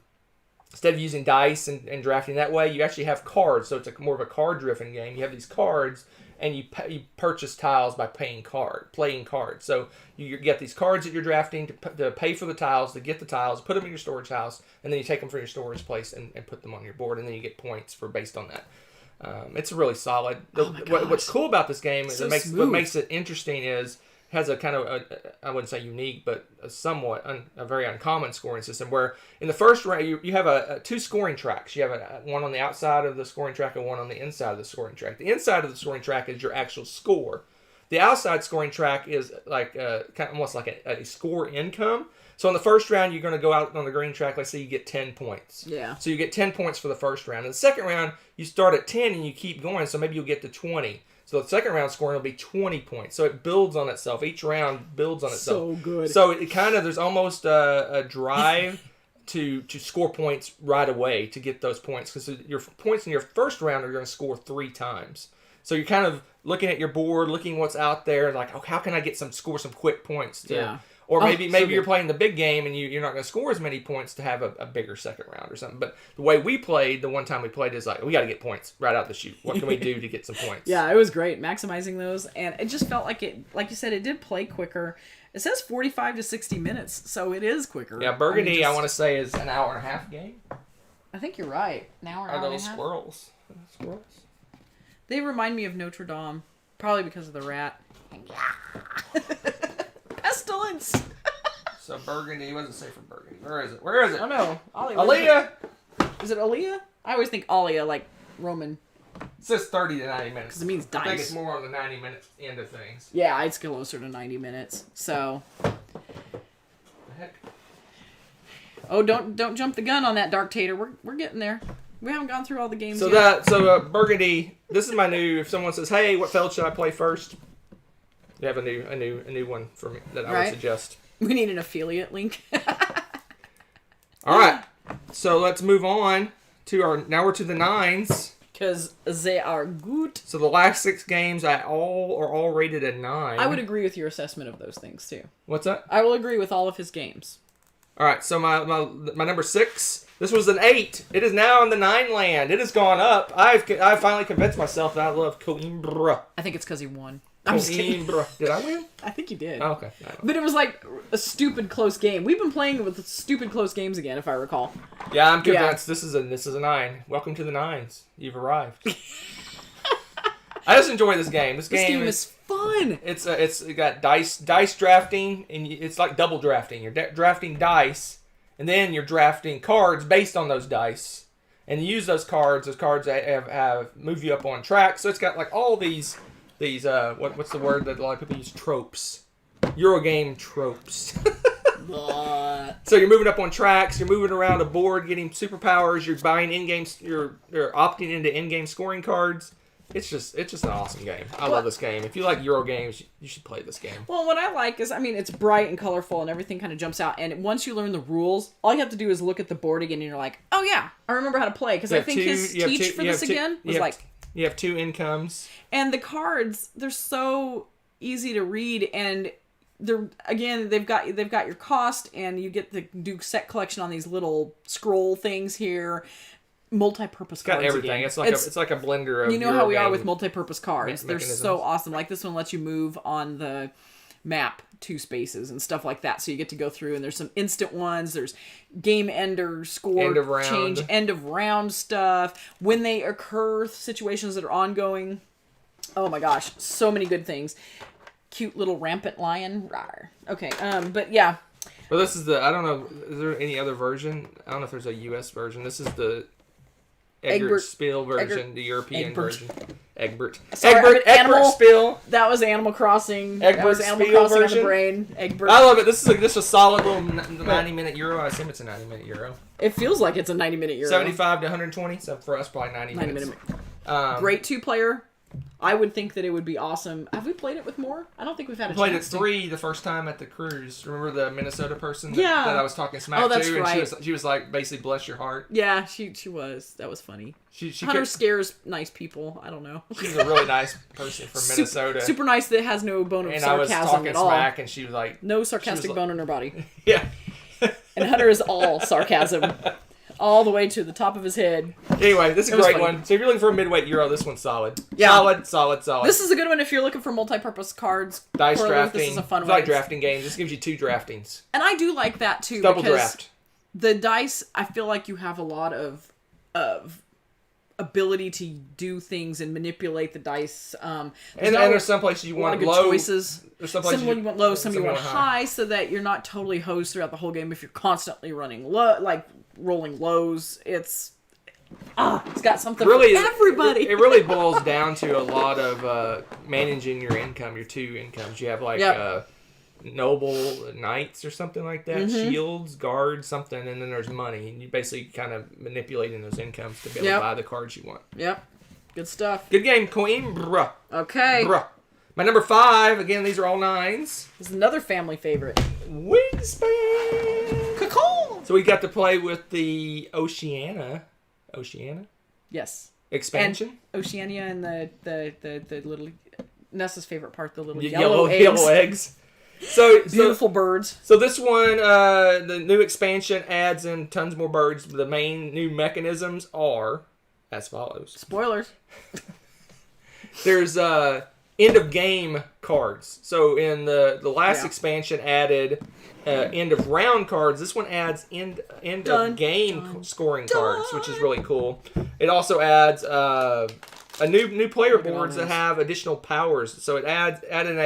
using dice and drafting that way, you actually have cards. So it's more of a card-driven game. You have these cards, and you purchase tiles by playing cards. So you get these cards that you're drafting to pay for the tiles, to get the tiles, put them in your storage house, and then you take them from your storage place and put them on your board, and then you get points based on that. It's really solid. What's cool about this game is what makes it interesting is it has a kind of I wouldn't say unique, but a very uncommon scoring system. Where in the first round you have two scoring tracks. You have one on the outside of the scoring track and one on the inside of the scoring track. The inside of the scoring track is your actual score. The outside scoring track is like kind of almost like a score income. So in the first round, you're going to go out on the green track. Let's say you get 10 points. Yeah. So you get 10 points for the first round. In the second round, you start at 10 and you keep going. So maybe you'll get to 20. So the second round scoring will be 20 points. So it builds on itself. Each round builds on itself. So good. So it kind of, there's almost a drive to score points right away to get those points. Because your points in your first round are going to score 3 times. So you're kind of looking at your board, looking what's out there, like, oh, how can I get score some quick points? Or maybe you're playing the big game and you're not going to score as many points to have a bigger second round or something. But the way we played, the one time we played, is like, we got to get points right out the chute. What can we do to get some points? Yeah, it was great. Maximizing those. And it just felt like it, like you said, it did play quicker. It says 45 to 60 minutes, so it is quicker. Yeah, Burgundy, I want to say, is an hour and a half game. I think you're right. An hour and a half. Are those squirrels? They remind me of Notre Dame, probably because of the rat. Pestilence! So Burgundy, what does it say for Burgundy? Where is it? Where is it? Oh no. Aaliyah! Is it Aaliyah? I always think Alia, like Roman. It says 30 to 90 minutes. Because it means dice. I think it's more on the 90 minute end of things. Yeah, it's closer to 90 minutes. So. The heck? Oh, don't jump the gun on that Dark Tater. We're getting there. We haven't gone through all the games yet. Burgundy, this is my new, if someone says, hey, what feld should I play first? You have a new one for me that I would suggest. We need an affiliate link. All right. So let's move on to now we're to the 9s. Because they are good. So the last 6 games are all rated a 9. I would agree with your assessment of those things too. What's that? I will agree with all of his games. All right. So my number 6. This was an 8. It is now in the 9 land. It has gone up. I've finally convinced myself that I love Coimbra. I think it's because he won. I'm just kidding. Did I win? I think you did. Oh, okay. But it was like a stupid close game. We've been playing with stupid close games again, if I recall. Yeah, I'm convinced this is a 9. Welcome to the 9s. You've arrived. I just enjoy this game. This game is fun. It's got dice drafting, and it's like double drafting. You're drafting dice, and then you're drafting cards based on those dice, and you use those cards. Those cards have move you up on track. So it's got like all these what's the word that a lot of people use? Tropes. Eurogame tropes. So you're moving up on tracks. You're moving around a board, getting superpowers. You're buying in-game. You're opting into in-game scoring cards. It's just an awesome game. I love this game. If you like Euro games, you should play this game. Well, what I like is, it's bright and colorful and everything kind of jumps out. And once you learn the rules, all you have to do is look at the board again and you're like, oh yeah, I remember how to play. Because I think his teach for this again was like... You have 2 incomes. And the cards, they're so easy to read, and they've got your cost, and you get to do set collection on these little scroll things here. Multi-purpose cards. Got everything. Again. It's like a blender of. You know how we are with multi-purpose cards. They're so awesome. Like this one lets you move on the map 2 spaces and stuff like that. So you get to go through, and there's some instant ones. There's game ender, score, end of round. Change, end of round stuff. When they occur, situations that are ongoing. Oh my gosh, so many good things. Cute little rampant lion. Rawr. Okay, but yeah. Well, this is I don't know, is there any other version? I don't know if there's a US version. This is the Egbert Spiel version, the European version. Egbert. Sorry, Egbert Spiel. That was Animal Crossing. Egbert that was Animal Spiel Crossing version. on the brain. Egbert. I love it. This is a solid little 90-minute Euro. I assume it's a 90-minute Euro. It feels like it's a 90-minute Euro. 75 to 120. So for us, probably 90 minutes. Great 2-player. I would think that it would be awesome. Have we played it with more? I don't think we've had a chance. We played it 3 the first time at the cruise. Remember the Minnesota person that I was talking smack that's to? right. And she was like, basically, bless your heart. Yeah, she was. That was funny. Hunter scares nice people. I don't know. She's a really nice person from Minnesota. Super nice that has no bone of sarcasm at all. And I was talking smack, and she was like... No sarcastic bone in her body. Yeah. And Hunter is all sarcasm. All the way to the top of his head. Anyway, this is a great one. So if you're looking for a midweight Euro, this one's solid. Yeah. Solid. This is a good one if you're looking for multi-purpose cards. Dice drafting. This is a fun one. Like drafting games. This gives you 2 draftings. And I do like that too. Double draft. The dice, I feel like you have a lot of ability to do things and manipulate the dice. And there's some places you want low choices. There's some places you want low, some you want high, so that you're not totally hosed throughout the whole game if you're constantly running low, like rolling lows. It's got something really, for everybody. It really boils down to a lot of managing your income, your two incomes. You have like noble knights or something like that, shields, guards, something, and then there's money. And you basically kind of manipulating those incomes to be able to buy the cards you want. Yep. Good stuff. Good game, Queen. Bruh. Okay. Bruh. My number 5, again, these are all 9s. This is another family favorite. Wingspan. Caw-caw. So we got to play with the Oceana? Yes. Expansion? And Oceania and the little... Nessa's favorite part, the little Yellow yellow eggs. So beautiful birds. So this one, the new expansion adds in tons more birds. The main new mechanisms are as follows. Spoilers. There's end of game cards. So in the last expansion added end of round cards. This one adds end of game scoring cards, which is really cool. It also adds a new player boards that have additional powers. So it added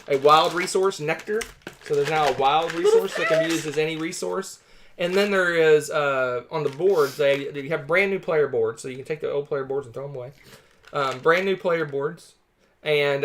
a wild resource, nectar. So there's now a wild resource that can be used as any resource. And then there is on the boards you have brand new player boards, so you can take the old player boards and throw them away. Brand new player boards, and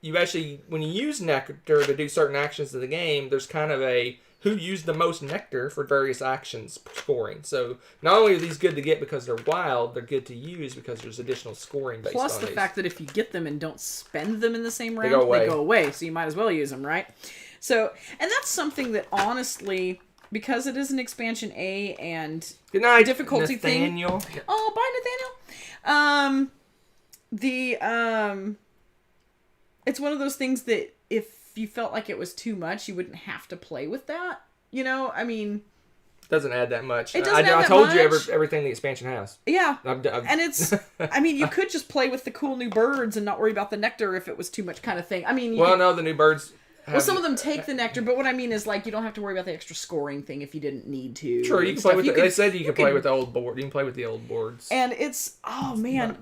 you actually, when you use nectar to do certain actions in the game, there's kind of a who used the most nectar for various actions scoring. So not only are these good to get because they're wild, they're good to use because there's additional scoring based on Plus the these. fact that if you get them and don't spend them in the same round, they go away. So you might as well use them, right? So, and that's something that honestly, because it is an expansion A and Good night, difficulty Nathaniel. thing. Oh, bye, Nathaniel. It's one of those things that if you felt like it was too much, you wouldn't have to play with that. You know, I mean, Doesn't add that much. It doesn't add I that told you much. everything the expansion has. yeah. I've And it's, I mean, you could just play with the cool new birds and not worry about the nectar if it was too much kind of thing. I mean, no, the new birds. well, some of them take the nectar, but what I mean is, like, you don't have to worry about the extra scoring thing if you didn't need to. Sure, you can play with. They said you can play with the old board. You can play with the old boards. And it's, oh man,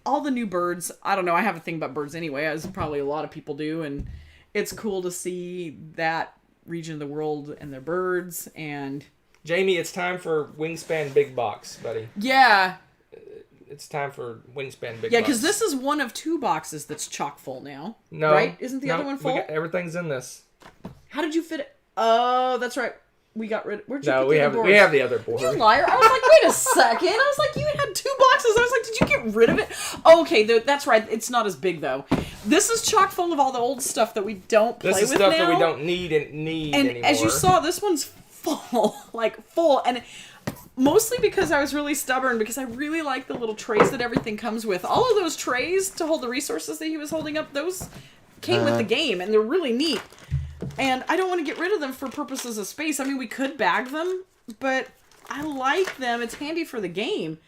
all the new birds. I don't know. I have a thing about birds anyway, as probably a lot of people do, and it's cool to see that region of the world and their birds. And Jamie, it's time for Wingspan Big Box, buddy. yeah, It's time for Wingspan Big Box. yeah, because this is one of 2 boxes that's chock full now. No, right? Isn't the other one full? Everything's in this. How did you fit it? Oh, that's right. We got rid of... Where'd you put we the have other boards? we have the other board. You liar. I was like, wait a second. I was like, you had 2 boxes. I was like, did you get rid of it? Oh, okay, that's right. It's not as big, though. This is chock full of all the old stuff that we don't play with now. This is stuff that we don't need anymore. And as you saw, this one's full. Like, full. And mostly because I was really stubborn, because I really like the little trays that everything comes with. All of those trays to hold the resources that he was holding up, those came with the game, and they're really neat. And I don't want to get rid of them for purposes of space. I mean, we could bag them, but I like them. It's handy for the game.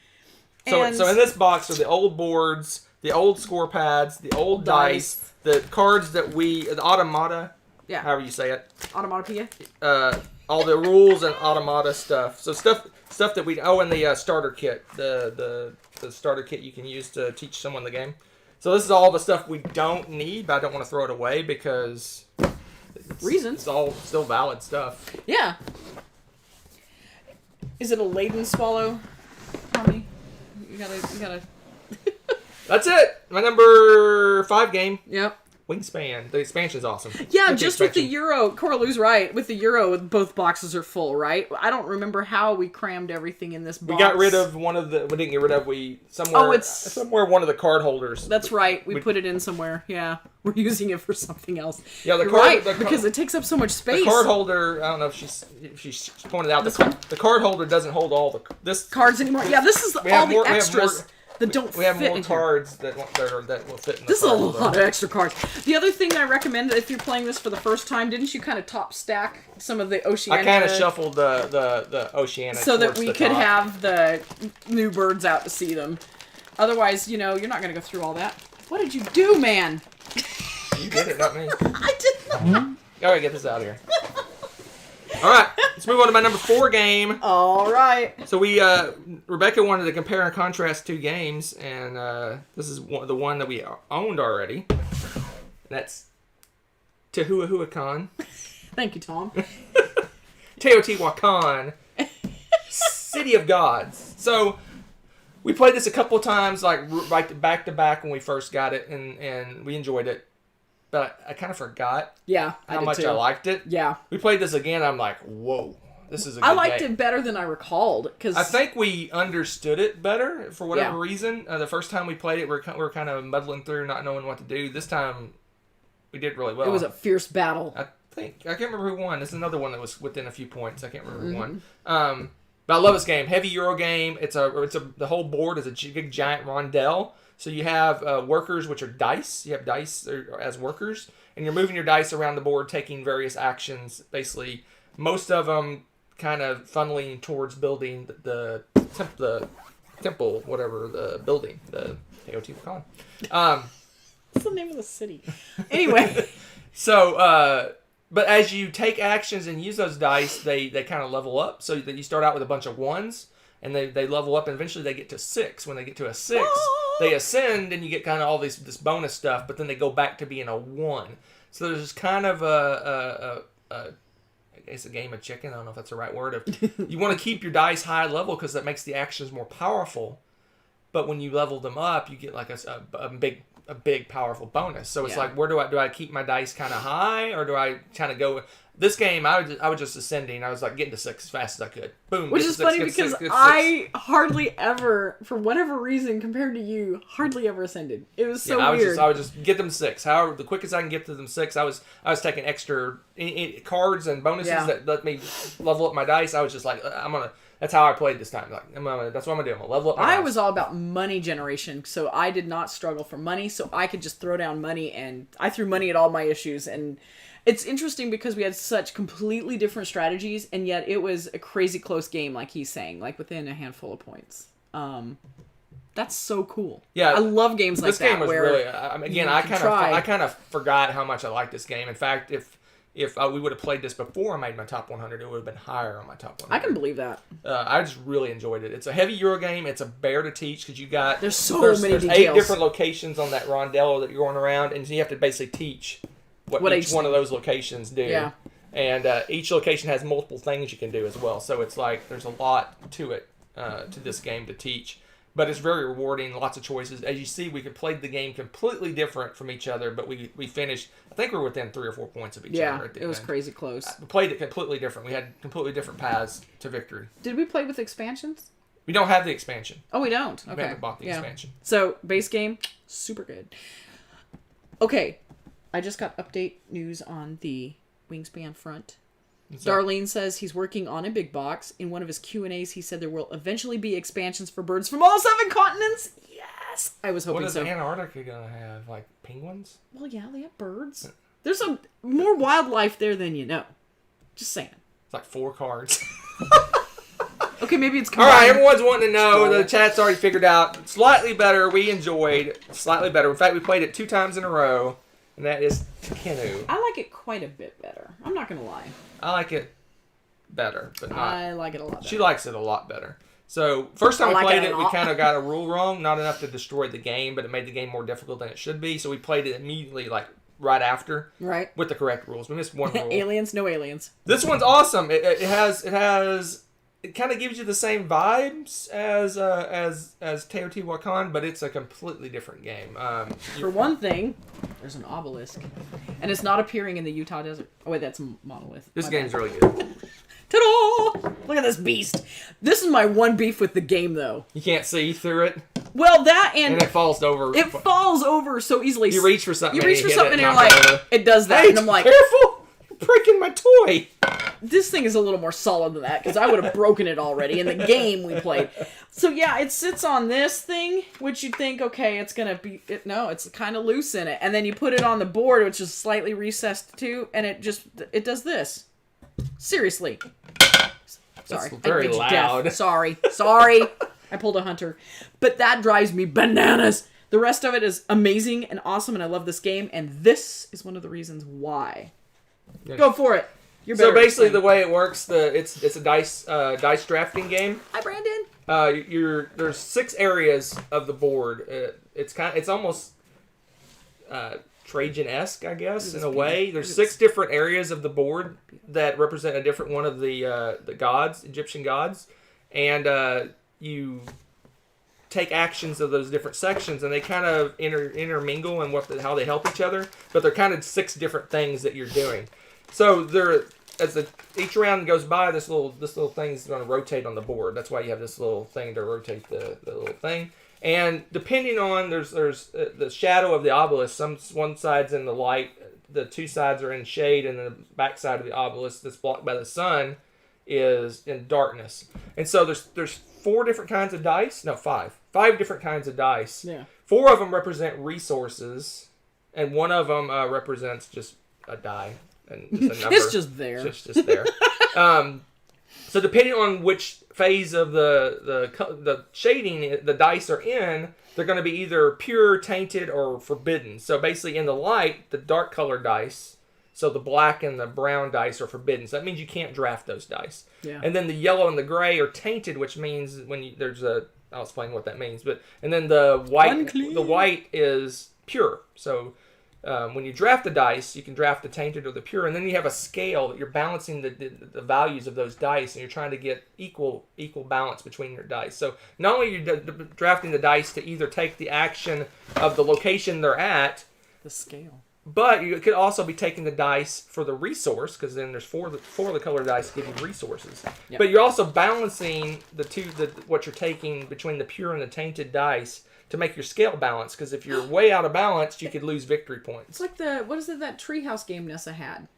So in this box are the old boards, the old score pads, the old dice, the cards that the automata, however you say it. Automatopoeia. All the rules and automata stuff. So stuff that we... Oh, and the starter kit. The starter kit you can use to teach someone the game. So this is all the stuff we don't need, but I don't want to throw it away because... Reasons. It's all still valid stuff. Yeah. Is it a laden swallow, Tommy? You gotta... That's it! My number 5 game. Yep. Wingspan. The expansion's awesome. Yeah, just with the Euro. Coralou's right. With the Euro, both boxes are full, right? I don't remember how we crammed everything in this box. We got rid of one of the... We didn't get rid of... Somewhere one of the card holders. That's right. We put it in somewhere. Yeah. We're using it for something else. Yeah, You're right, because it takes up so much space. The card holder... I don't know if she's pointed out. The card holder doesn't hold all the... cards anymore. Yeah, this is all the extras. That don't fit. We have more cards that will fit in the This is a lot of extra cards. The other thing I recommend, if you're playing this for the first time, didn't you kind of top stack some of the Oceana? I kind of shuffled the Oceana so that we could have the new birds out to see them. Otherwise, you're not going to go through all that. What did you do, man? You did it, not me. I did not. All right, get this out of here. All right, let's move on to my number 4 game. All right. So Rebecca wanted to compare and contrast 2 games, and this is the one that we owned already. And that's Teotihuacan. Thank you, Tom. Teotihuacan, City of Gods. So We played this a couple of times, like right back to back when we first got it, and we enjoyed it. But I kind of forgot how much I liked it. Yeah. We played this again. I'm like, whoa, this is a good I liked game. it better than I recalled. Cause I think we understood it better for whatever reason. The first time we played it, we were kind of muddling through, not knowing what to do. This time, we did really well. It was a fierce battle. I can't remember who won. This is another one that was within a few points. I can't remember who won. But I love this game. Heavy Euro game. The whole board is a big giant rondel. So you have workers, which are dice. You have dice as workers, and you're moving your dice around the board, taking various actions. Basically, most of them kind of funneling towards building the temple, whatever the building, the Teotihuacan. What's the name of the city? Anyway. So, but as you take actions and use those dice, they kind of level up. So that you start out with a bunch of ones, and they level up, and eventually they get to 6. When they get to a 6, they ascend, and you get kind of all this bonus stuff, but then they go back to being a 1. So there's kind of I guess a game of chicken. I don't know if that's the right word. You want to keep your dice high level because that makes the actions more powerful. But when you level them up, you get like a big powerful bonus. So it's like, where do I keep my dice kind of high, or do I kind of go? This game, I was just ascending. I was like getting to 6 as fast as I could. Boom. Which is funny because I hardly ever, for whatever reason, compared to you, hardly ever ascended. It was so weird. I would just get them 6. However, the quickest I can get to them 6, I was taking extra cards and bonuses that let me level up my dice. I was just like, that's how I played this time. Like, that's what I'm gonna do. I'm gonna level up my dice. I was all about money generation, so I did not struggle for money. So I could just throw down money, and I threw money at all my issues. And it's interesting because we had such completely different strategies, and yet it was a crazy close game, like he's saying, like within a handful of points. That's so cool. Yeah, I love games like that. This game was really. I kind of forgot how much I liked this game. In fact, if we would have played this before I made my top 100, it would have been higher on my top 100. I can believe that. I just really enjoyed it. It's a heavy Euro game. It's a bear to teach because there's so many details. 8 different locations on that rondel that you're going around, and you have to basically teach what each one of those locations do. Yeah. And each location has multiple things you can do as well. So it's like there's a lot to it, to this game to teach. But it's very rewarding, lots of choices. As you see, we could play the game completely different from each other, but we finished, I think we were within 3 or 4 points of each other. Yeah, it was crazy close. We played it completely different. We had completely different paths to victory. Did we play with expansions? We don't have the expansion. Oh, we don't? Okay. We haven't bought the expansion. So, base game, super good. Okay, I just got update news on the Wingspan front. Darlene says he's working on a big box. In one of his Q&As, he said there will eventually be expansions for birds from all 7 continents. Yes! I was hoping so. What is Antarctica going to have? Like penguins? Well, yeah, they have birds. There's more wildlife there than you know. Just saying. It's like 4 cards. Okay, maybe it's combined. All right, everyone's wanting to know. The chat's already figured out. Slightly better. We enjoyed. Slightly better. In fact, we played it 2 times in a row. And that is Kenu. I like it quite a bit better. I'm not going to lie. I like it better, but not. I like it a lot better. She likes it a lot better. So, first time we played it, we kind of got a rule wrong. Not enough to destroy the game, but it made the game more difficult than it should be. So, we played it immediately, like, right after. Right. With the correct rules. We missed one rule. Aliens, no aliens. This one's awesome. It kind of gives you the same vibes as Teotihuacan, but it's a completely different game. For one thing, there's an obelisk, and it's not appearing in the Utah desert. Oh wait, that's Monolith. This game's really good. Ta-da! Look at this beast. This is my one beef with the game, though. You can't see through it. Well, that and it falls over. It falls over so easily. You reach for something. You reach for something, and you're like, it does that, and I'm like, careful! You're breaking my toy. This thing is a little more solid than that, because I would have broken it already in the game we played. So yeah, it sits on this thing, which you'd think, okay, it's going to be... No, it's kind of loose in it. And then you put it on the board, which is slightly recessed too, and it does this. Seriously. Sorry. That's very loud. Sorry. I pulled a Hunter. But that drives me bananas. The rest of it is amazing and awesome, and I love this game, and this is one of the reasons why. Yeah. Go for it. So basically, the way it works, it's a dice drafting game. Hi, Brandon. There's 6 areas of the board. It's almost Trajan-esque, I guess, in a way. There's 6 different areas of the board that represent a different one of the gods, Egyptian gods, and you take actions of those different sections, and they kind of intermingle and how they help each other. But they're kind of 6 different things that you're doing. So each round goes by, this little thing is going to rotate on the board. That's why you have this little thing to rotate the little thing. And depending on there's the shadow of the obelisk. One side's in the light, the 2 sides are in shade, and the back side of the obelisk that's blocked by the sun is in darkness. And so there's 4 different kinds of dice. No, 5 different kinds of dice. Yeah. 4 of them represent resources, and 1 of them represents just a die and just a number. It's just there. It's just there. So depending on which phase of the shading the dice are in, they're going to be either pure, tainted, or forbidden. So basically, in the light, the dark color dice, so the black and the brown dice are forbidden. So that means you can't draft those dice. Yeah. And then the yellow and the gray are tainted, which means I'll explain what that means. And then the white is pure. So when you draft the dice, you can draft the tainted or the pure, and then you have a scale that you're balancing the values of those dice, and you're trying to get equal balance between your dice. So not only are you drafting the dice to either take the action of the location they're at, the scale, but you could also be taking the dice for the resource, because then there's four of the colored dice give you resources. Yep. But you're also balancing what you're taking between the pure and the tainted dice to make your scale balance, because if you're way out of balance, you could lose victory points. It's like what is it, that treehouse game Nessa had?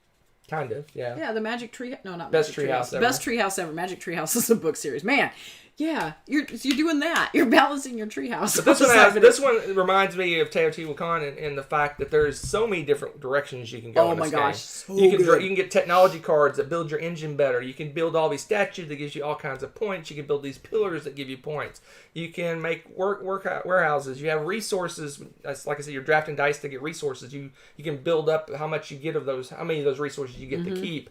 Kind of, yeah. Yeah, the Magic Tree... No, not Best Magic Treehouse ever. Best Treehouse ever. Magic Treehouse is a book series. Man, yeah, you're doing that. You're balancing your treehouse. But this one reminds me of Teotihuacan in the fact that there's so many different directions you can go in this game. So you can get technology cards that build your engine better. You can build all these statues that gives you all kinds of points. You can build these pillars that give you points. You can make warehouses. You have resources. Like I said, you're drafting dice to get resources. You can build up how much you get of those, how many of those resources you get to keep.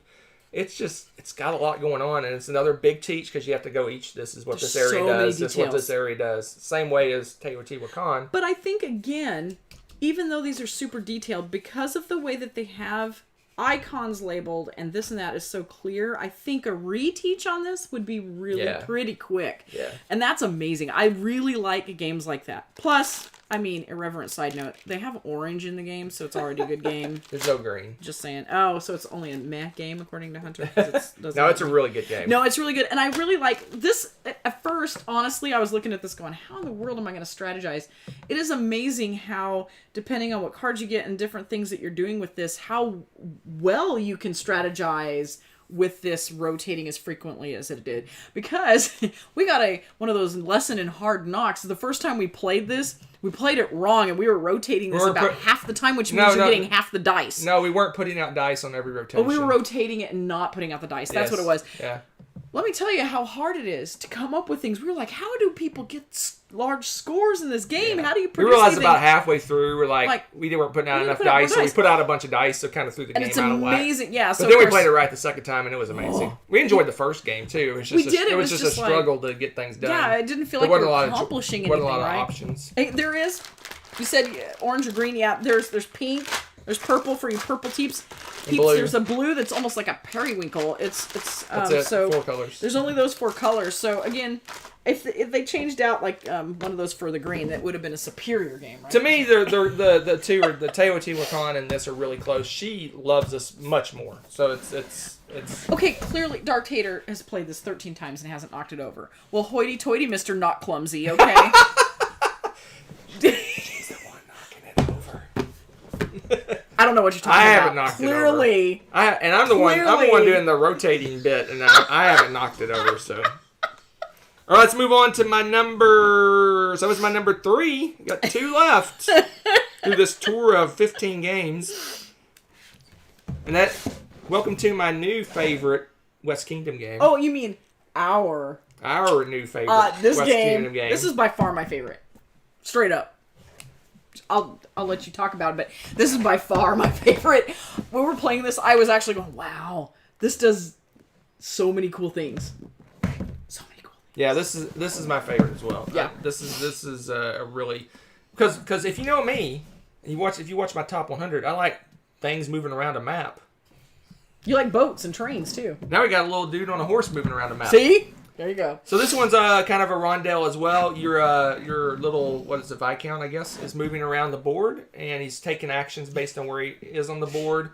It's got a lot going on, and it's another big teach, because you have to go this is what this area does, this is what this area does. Same way as Teotihuacan. But I think, again, even though these are super detailed, because of the way that they have icons labeled and this and that is so clear, I think a reteach on this would be really pretty quick. Yeah. And that's amazing. I really like games like that. Plus, I mean, irreverent side note, they have orange in the game, so it's already a good game. There's no green. Just saying. Oh, so it's only a meh game, according to Hunter? No, it's a really good game. No, it's really good. And I really like this. At first, honestly, I was looking at this going, how in the world am I going to strategize? It is amazing how, depending on what cards you get and different things that you're doing with this, how well you can strategize with this rotating as frequently as it did. Because we got one of those lesson in hard knocks. The first time we played this, we played it wrong, and we were rotating this about half the time, which means you're getting half the dice. No, we weren't putting out dice on every rotation. But we were rotating it and not putting out the dice. That's what it was. Yeah. Let me tell you how hard it is to come up with things. We were like, how do people get large scores in this game? How do you produce We realized anything? about halfway through, we're like we weren't putting out enough dice, so we put out a bunch of dice, so kind of threw the game out of whack. And it's amazing, yeah. But then we played it right the second time, and it was amazing. We enjoyed the first game, too. It was just a struggle to get things done. Yeah, it didn't feel like we were accomplishing anything, There wasn't a lot of right? options. Hey, there is. You said orange or green. Yeah, there's pink. There's purple for you purple peeps. There's a blue that's almost like a periwinkle. It's so 4 colors. There's only those 4 colors. So again, if they changed out like one of those for the green, that would have been a superior game, right? To me, the two are the Teotihuacan and this are really close. She loves us much more. So it's okay. Clearly, Dark Tater has played this 13 times and hasn't knocked it over. Well, hoity-toity, Mr. Not Clumsy. Okay. I don't know what you're talking about. I haven't knocked it over. I'm the one doing the rotating bit, and I haven't knocked it over. So, all right, let's move on to my number. So it's my number 3. Got 2 left through this tour of 15 games, and welcome to my new favorite West Kingdom game. Oh, you mean our new favorite West Kingdom game? This is by far my favorite. Straight up. I'll let you talk about it, but this is by far my favorite. When we were playing this, I was actually going, wow, this does so many cool things. So many cool things. Yeah, this is my favorite as well. Yeah. This is a really, because if you know me, if you watch my top 100, I like things moving around a map. You like boats and trains too. Now we got a little dude on a horse moving around a map. See? There you go. So this one's kind of a rondel as well. Your little, what is it, Viscount, I guess, is moving around the board, and he's taking actions based on where he is on the board.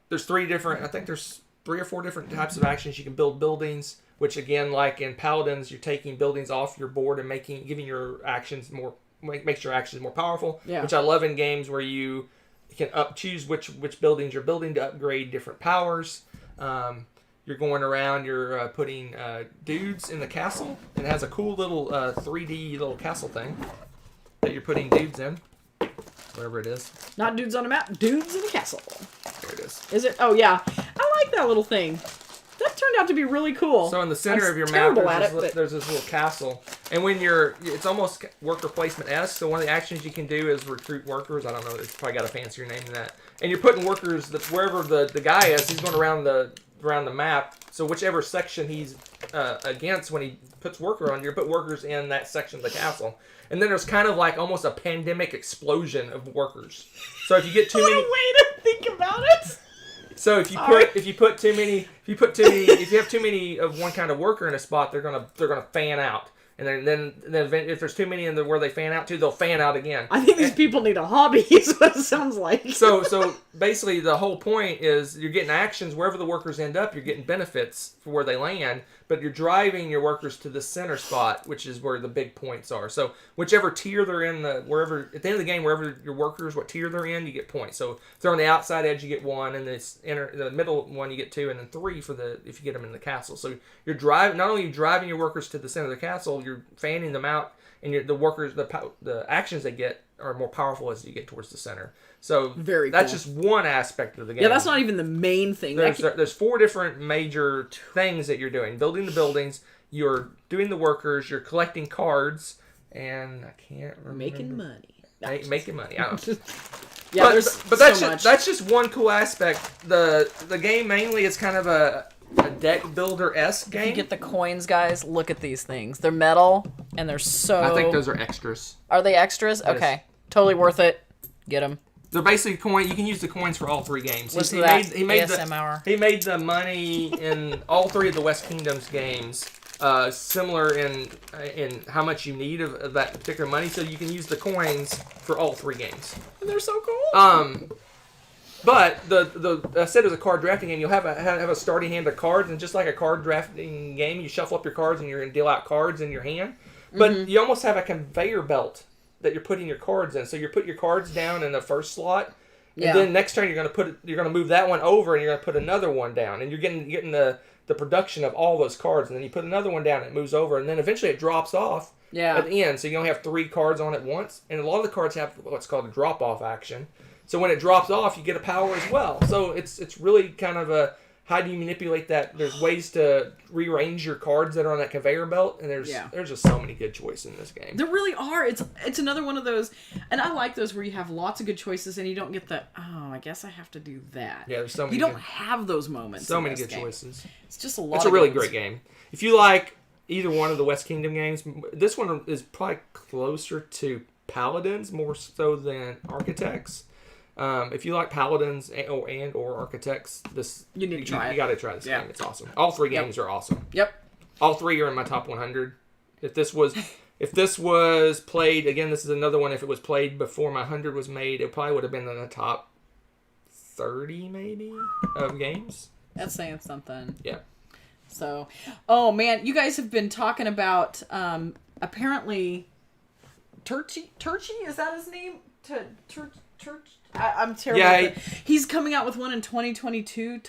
There's three or four different types of actions. You can build buildings, which again, like in Paladins, you're taking buildings off your board and giving your actions makes your actions more powerful. Yeah. Which I love in games where you can choose which buildings you're building to upgrade different powers. You're going around, you're putting dudes in the castle, and it has a cool little 3D little castle thing that you're putting dudes in. Wherever it is. Not dudes on a map, dudes in a castle. There it is. Is it? Oh, yeah. I like that little thing. That turned out to be really cool. So in the center of your map, there's this little castle. And when it's almost worker placement-esque, so one of the actions you can do is recruit workers. I don't know, it's probably got a fancier name than that. And you're putting workers, wherever the guy is, he's going around the map. So whichever section he's against when he puts worker on, you put workers in that section of the castle. And then there's kind of like almost a pandemic explosion of workers. So if you get too many, what a way to think about it. So if you have too many of one kind of worker in a spot, they're gonna fan out. And then if there's too many in where they fan out to, they'll fan out again. I think these people need a hobby, is what it sounds like. So basically the whole point is you're getting actions wherever the workers end up, you're getting benefits for where they land, but you're driving your workers to the center spot, which is where the big points are. So whichever tier they're in, wherever at the end of the game, wherever your workers, what tier they're in, you get points. So if they're on the outside edge, you get 1, and the middle one you get 2, and then 3 if you get them in the castle. So you're not only driving your workers to the center of the castle, you're fanning them out, and the workers, the actions they get are more powerful as you get towards the center. So that's just one aspect of the game. Yeah, that's not even the main thing. There's 4 different major things that you're doing. Building the buildings, you're doing the workers, you're collecting cards, and I can't remember. Making money. Making money. I don't know. Yeah, but that's just one cool aspect. The game mainly is kind of a deck builder-esque game. If you get the coins, guys, look at these things. They're metal, and they're so... I think those are extras. Are they extras? Yes. Okay. Totally worth it. Get them. They're basically coin. You can use the coins for all 3 games. Listen to that ASM hour. He made the money in all 3 of the West Kingdoms games similar in how much you need of that particular money, so you can use the coins for all 3 games. They're so cool. But I said it was a card drafting game. You'll have a starting hand of cards, and just like a card drafting game, you shuffle up your cards and you're going to deal out cards in your hand. But you almost have a conveyor belt that you're putting your cards in. So you put your cards down in the first slot, and then next turn you're going to move that one over, and you're going to put another one down, and you're getting the production of all those cards, and then you put another one down, and it moves over, and then eventually it drops off at the end. So you only have 3 cards on at once, and a lot of the cards have what's called a drop off action. So when it drops off, you get a power as well. So it's really kind of a, how do you manipulate that? There's ways to rearrange your cards that are on that conveyor belt, and there's just so many good choices in this game. There really are. It's another one of those, and I like those where you have lots of good choices, and you don't get the, oh, I guess I have to do that. Yeah, there's so many. You don't have those moments. So many good choices. It's just a lot. It's a really great game. If you like either one of the West Kingdom games, this one is probably closer to Paladins more so than Architects. If you like Paladins or Architects, you need to try it. You got to try this game. It's awesome. All 3 games are awesome. Yep. All 3 are in my top 100. If this was played again, this is another one. If it was played before my 100 was made, it probably would have been in the top 30 maybe of games. That's saying something. Yeah. So, oh man, you guys have been talking about apparently Turchi, is that his name? I'm terrible. Yeah, he's coming out with one in 2022.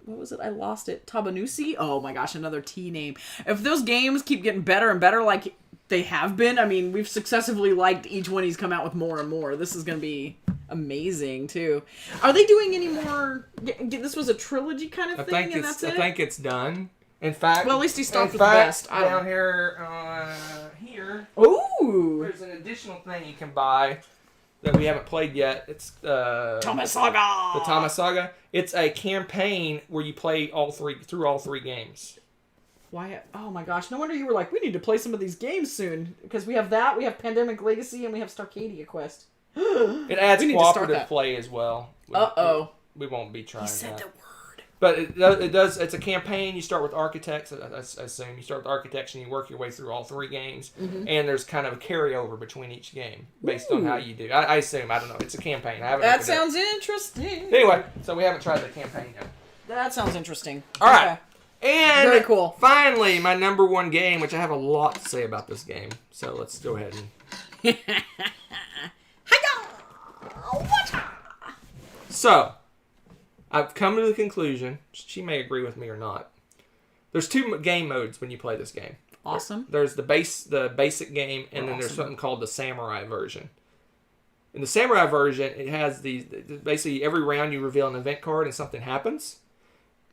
What was it? I lost it. Tabanusi? Oh my gosh, another T name. If those games keep getting better and better like they have been, I mean, we've successively liked each one he's come out with more and more. This is going to be amazing, too. Are they doing any more? This was a trilogy kind of thing, and that's it? I think it's done. In fact... Well, at least he stopped with the best. Down here, Ooh! There's an additional thing you can buy that we haven't played yet. It's Thomas Saga. The Thomas Saga. It's a campaign where you play through all 3 games. Why? Oh my gosh! No wonder you were like, we need to play some of these games soon because we have that, we have Pandemic Legacy, and we have Starcadia Quest. It adds cooperative play as well. We won't be trying. He said that. the word. But it does. It's a campaign. You start with architects. I assume you start with architects and you work your way through all 3 games. Mm-hmm. And there's kind of a carryover between each game based on how you do. I assume. I don't know. It's a campaign. I haven't. That sounds interesting. Anyway, so we haven't tried the campaign yet. That sounds interesting. All right. And very cool. Finally, my number 1 game, which I have a lot to say about this game. So let's go ahead and. So, I've come to the conclusion, she may agree with me or not, there's 2 game modes when you play this game. Awesome. There's the basic game, and then there's something called the samurai version. In the samurai version, it has basically every round you reveal an event card and something happens.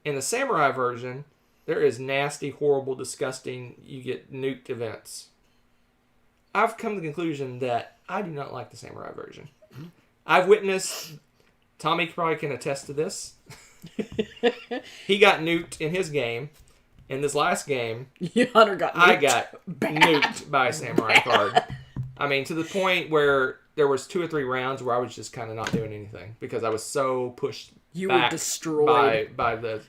In the samurai version, there is nasty, horrible, disgusting, you get nuked events. I've come to the conclusion that I do not like the samurai version. I've witnessed, Tommy probably can attest to this. He got nuked in his game. In this last game, Hunter got nuked. I got nuked by a samurai card. I mean, to the point where there was 2 or 3 rounds where I was just kind of not doing anything because I was so pushed back were destroyed by the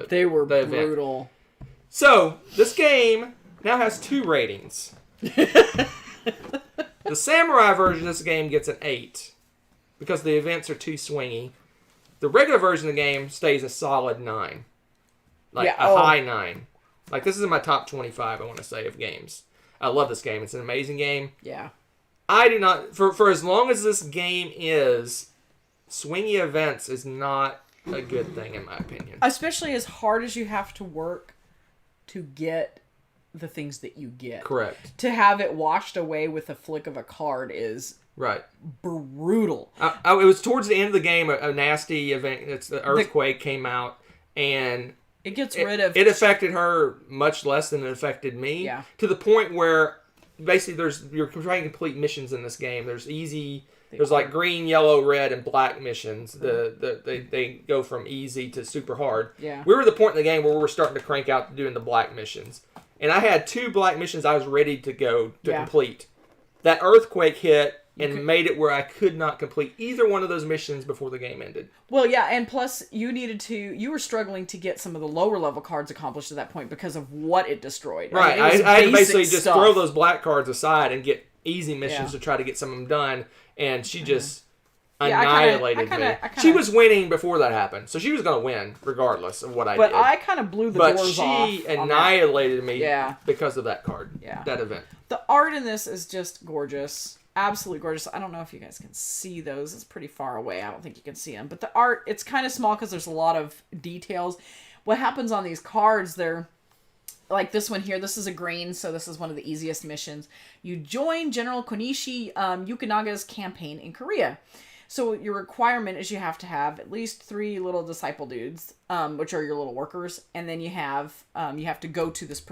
They were the brutal. Event. So, this game now has 2 ratings. The samurai version of this game gets an 8 because the events are too swingy. The regular version of the game stays a solid 9. Like high 9. Like, this is in my top 25, I want to say, of games. I love this game. It's an amazing game. Yeah. I do not... For as long as this game is, swingy events is not a good thing, in my opinion. Especially as hard as you have to work to get the things that you get. Correct. To have it washed away with a flick of a card is... Right. Brutal. It was towards the end of the game, a nasty event. It's the earthquake came out, and... It gets rid of... It affected her much less than it affected me. Yeah. To the point where, basically, you're trying to complete missions in this game. There's easy... There's like green, yellow, red, and black missions. They go from easy to super hard. Yeah. We were at the point in the game where we were starting to crank out doing the black missions. And I had 2 black missions I was ready to go to complete. That earthquake hit... and made it where I could not complete either one of those missions before the game ended. Well, yeah, and plus you were struggling to get some of the lower level cards accomplished at that point because of what it destroyed. Right, I mean, I had to basically just stuff. throw those black cards aside and get easy missions to try to get some of them done, and she just annihilated me. She was winning before that happened, so she was going to win regardless of what I did. But I kind of blew the doors off. But she annihilated me because of that card, that event. The art in this is just gorgeous. Absolutely gorgeous. I don't know if you guys can see those. It's pretty far away. I don't think you can see them. But the art, it's kind of small because there's a lot of details. What happens on these cards, they're like this one here. This is a green, so this is one of the easiest missions. You join General Konishi Yukinaga's campaign in Korea. So your requirement is you have to have at least 3 little disciple dudes, which are your little workers. And then you have to go to this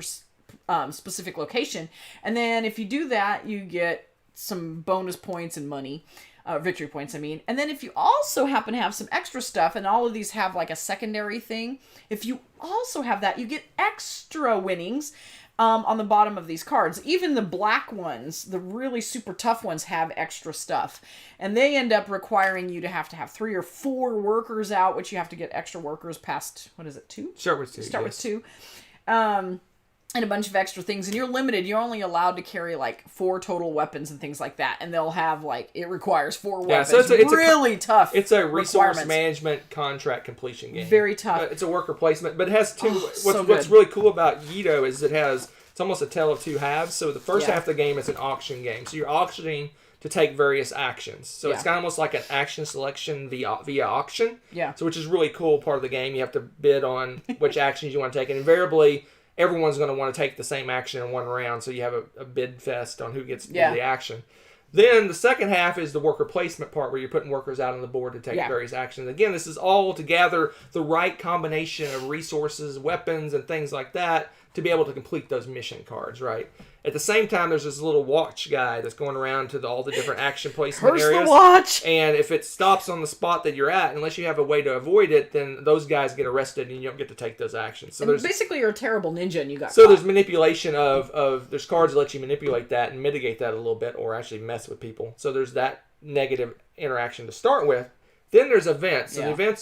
specific location. And then if you do that, you get some bonus points and money, victory points, I mean. And then if you also happen to have some extra stuff, and all of these have like a secondary thing, if you also have that, you get extra winnings on the bottom of these cards. Even the black ones, the really super tough ones, have extra stuff. And they end up requiring you to have 3 or 4 workers out, which you have to get extra workers past, 2? Start with 2. Start with 2. And a bunch of extra things, and you're limited. You're only allowed to carry like 4 total weapons and things like that, and they'll have like it requires 4 weapons. So it's really tough. It's a resource management contract completion game. Very tough. It's a worker placement, but it has 2. What's really cool about Yido is it's almost a tale of 2 halves. So the first half of the game is an auction game. So you're auctioning to take various actions. So it's kind of almost like an action selection via auction. Yeah. So which is really cool part of the game. You have to bid on which actions you want to take, and invariably everyone's going to want to take the same action in one round, so you have a bid fest on who gets to do the action. Then the second half is the worker placement part, where you're putting workers out on the board to take various actions. Again, this is all to gather the right combination of resources, weapons, and things like that to be able to complete those mission cards, right? At the same time, there's this little watch guy that's going around to all the different action placement areas. The watch! And if it stops on the spot that you're at, unless you have a way to avoid it, then those guys get arrested and you don't get to take those actions. So basically, you're a terrible ninja and you got caught. There's manipulation of there's cards that let you manipulate that and mitigate that a little bit, or actually mess with people. So there's that negative interaction to start with. Then there's events. So Yeah.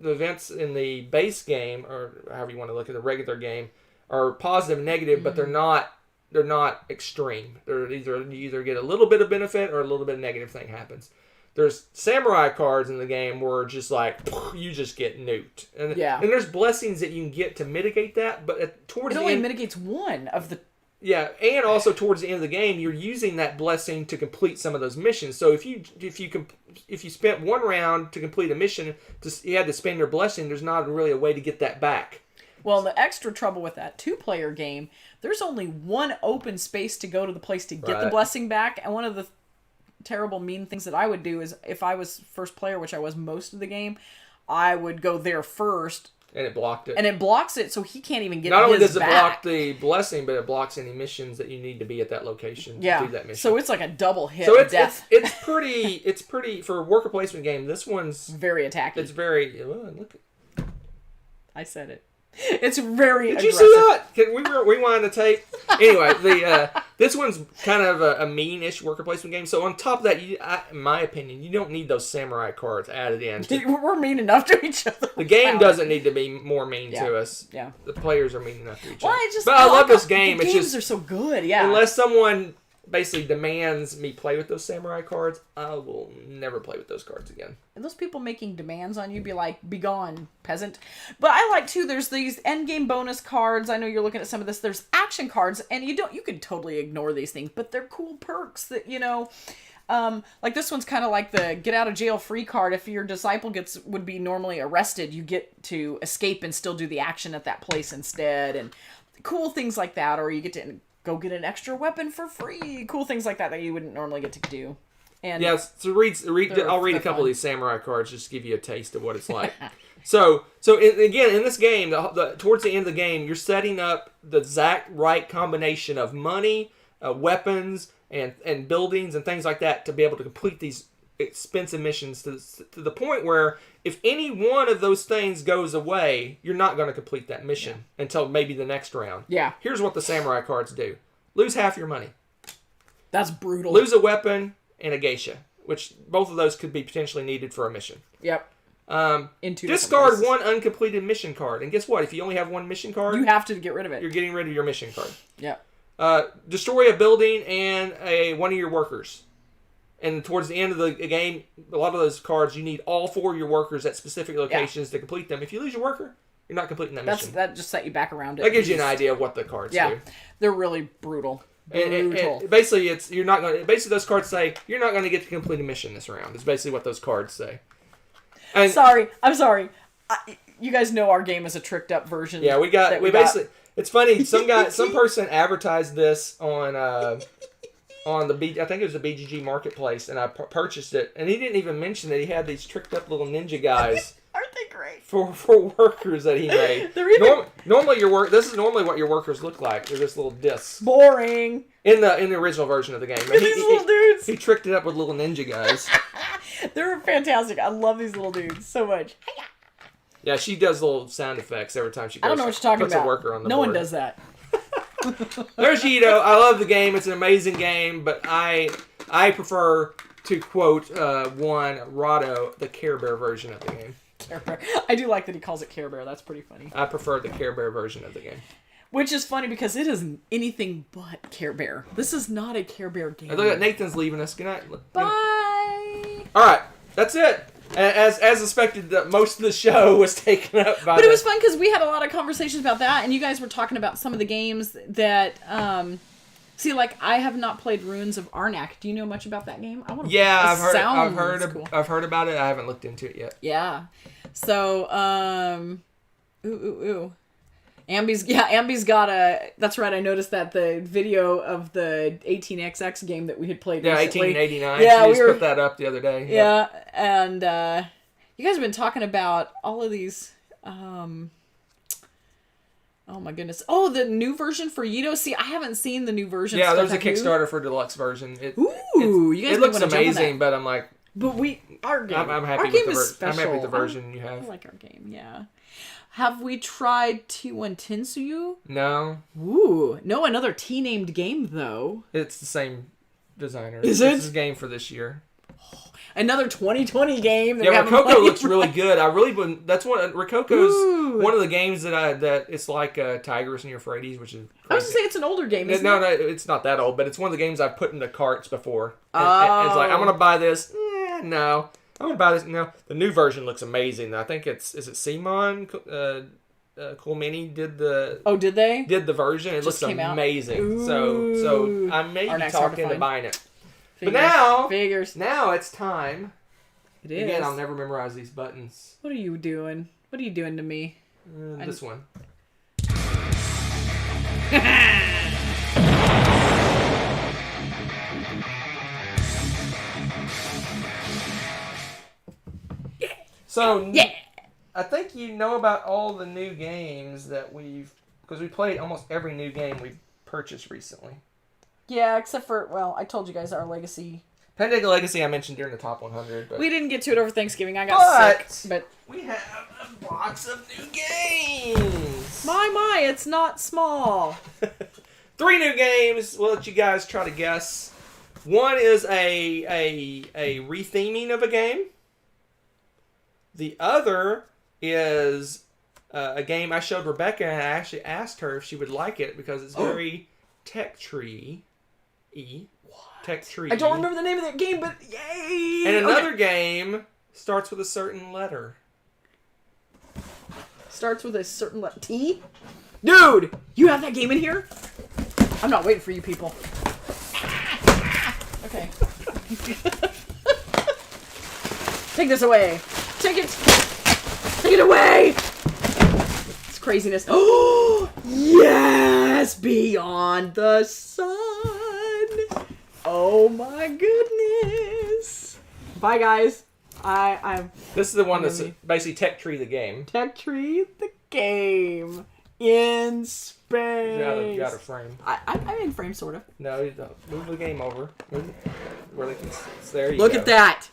the events in the base game, or however you want to look at the regular game, are positive and negative, but they're not extreme. You either get a little bit of benefit or a little bit of negative thing happens. There's samurai cards in the game where just like you just get nuked, and there's blessings that you can get to mitigate that, but towards It the only end, mitigates one of the. yeah, and also towards the end of the game, you're using that blessing to complete some of those missions. So if you spent one round to complete a mission, you had to spend your blessing. There's not really a way to get that back. Well, the extra trouble with that 2-player game, there's only one open space to go to the place to get the blessing back, and one of the terrible mean things that I would do is if I was first player, which I was most of the game, I would go there first. And it blocked it. And it blocks it, so he can't even get Not only his does it back. block the blessing, but it blocks any missions that you need to be at that location to do that mission. So it's like a double hit so death. it's pretty for a worker placement game. This one's very attacking. It's very look. I said it. It's very Did aggressive. you see that? Can we rewind the tape? Anyway, this one's kind of a mean-ish worker placement game. So on top of that, in my opinion, you don't need those samurai cards added in. We're mean enough to each other. The game doesn't need to be more mean to us. Yeah. The players are mean enough to each other. Well, But I love this game. The It's games just are so good, yeah. unless someone basically demands me play with those samurai cards, I will never play with those cards again. And those people making demands on you, be like, be gone, peasant. But I like, too, there's these endgame bonus cards. I know you're looking at some of this. There's action cards, and you can totally ignore these things, but they're cool perks that, like this one's kind of like the get out of jail free card. If your disciple would be normally arrested, you get to escape and still do the action at that place instead, and cool things like that. Or you get to go get an extra weapon for free. Cool things like that you wouldn't normally get to do. And yes, so I'll read a couple fun. of these samurai cards just to give you a taste of what it's like. So again, in this game, towards the end of the game, you're setting up the exact right combination of money, weapons, and buildings and things like that to be able to complete these expensive missions to the point where if any one of those things goes away, you're not going to complete that mission until maybe the next round. Yeah. Here's what the samurai cards do. Lose half your money. That's brutal. Lose a weapon and a geisha, which both of those could be potentially needed for a mission. Yep. Discard one uncompleted mission card. And guess what? If you only have one mission card, You have to get rid of it. you're getting rid of your mission card. Yep. Destroy a building and one of your workers. And towards the end of the game, a lot of those cards, you need all 4 of your workers at specific locations to complete them. If you lose your worker, you're not completing that mission. That just set you back around it. That gives you an idea of what the cards do. They're really brutal. And basically, basically those cards say you're not going to get to complete a mission this round. It's basically what those cards say. And, I'm sorry. You guys know our game is a tricked up version. Yeah, we basically. It's funny. Some person advertised this on the I think it was the BGG marketplace, and I purchased it. And he didn't even mention that he had these tricked up little ninja guys. Aren't they great? For workers that he made. Normally this is normally what your workers look like. They're just little discs. Boring. In the original version of the game. These little dudes. He tricked it up with little ninja guys. They're fantastic. I love these little dudes so much. Yeah, she does little sound effects every time she goes. I don't know what you're talking puts about. a worker on the no board. one does that. There's Yido. I love the game. It's an amazing game, but I prefer to quote one Rado, the Care Bear version of the game. Care Bear. I do like that he calls it Care Bear. That's pretty funny. I prefer the Care Bear version of the game. Which is funny because it is anything but Care Bear. This is not a Care Bear game. Look at Nathan's leaving us. Good night. Bye. All right, that's it. As expected, most of the show was taken up by. But it was fun because we had a lot of conversations about that, and you guys were talking about some of the games that. See, like I have not played Ruins of Arnak. Do you know much about that game? Yeah, I've heard cool. about it. I haven't looked into it yet. Yeah. So, Ambi's got a. That's right. I noticed that the video of the 18XX game that we had played. Yeah, recently. 1889. Yeah, we just put that up the other day. Yeah, and you guys have been talking about all of these. Oh my goodness! Oh, the new version for Yido. See, I haven't seen the new version. Yeah, there's a Kickstarter for deluxe version. You guys. It looks amazing, but I'm like. But our game. I'm happy our with game the is special. I'm happy with the version you have. I like our game. Yeah. Have we tried T1 Tensuyu? No. Ooh, no, another T-named game though. It's the same designer. Is it? It's a game for this year. Another 2020 game. That Yeah, we haven't Rococo played, looks right? really good. I really wouldn't. That's one. Rococo's Ooh. one of the games that it's like Tigris and Euphrates, which is. Crazy. I was gonna say it's an older game. Isn't No, it? it's not that old, but it's one of the games I've put into carts before. And, Oh. and it's like I'm gonna buy this. No, I'm gonna buy this. No, the new version looks amazing. I think is it Simon Cool Mini did the. Oh, did they? Did the version? It Just looks came out? amazing. So I may Our be next hard to talking to find. buying it. Figures. But Figures. now it's time. It is. Again, I'll never memorize these buttons. What are you doing? What are you doing to me? This one. So, Yeah. I think you know about all the new games that because we played almost every new game we've purchased recently. Yeah, except for, well, I told you guys our legacy. Pandemic Legacy I mentioned during the top 100, but We didn't get to it over Thanksgiving. I got sick. But we have a box of new games. my, it's not small. 3 new games. We'll let you guys try to guess. One is a retheming of a game. The other is a game I showed Rebecca, and I actually asked her if she would like it because it's very tech tree-y. Tech tree. I don't remember the name of that game, but yay! And another game starts with a certain letter. Starts with a certain letter. T? Dude! You have that game in here? I'm not waiting for you people. Okay. Take this away. Take it. Take it away. It's craziness. Oh, yes! Beyond the sun. Oh my goodness. Bye, guys. I'm This is the one that's Really? basically Tech Tree the game. Tech Tree the game in space. You got a frame. I'm in frame, sort of. No, you don't. Move the game over. Move it where they can. There you Look go. at that.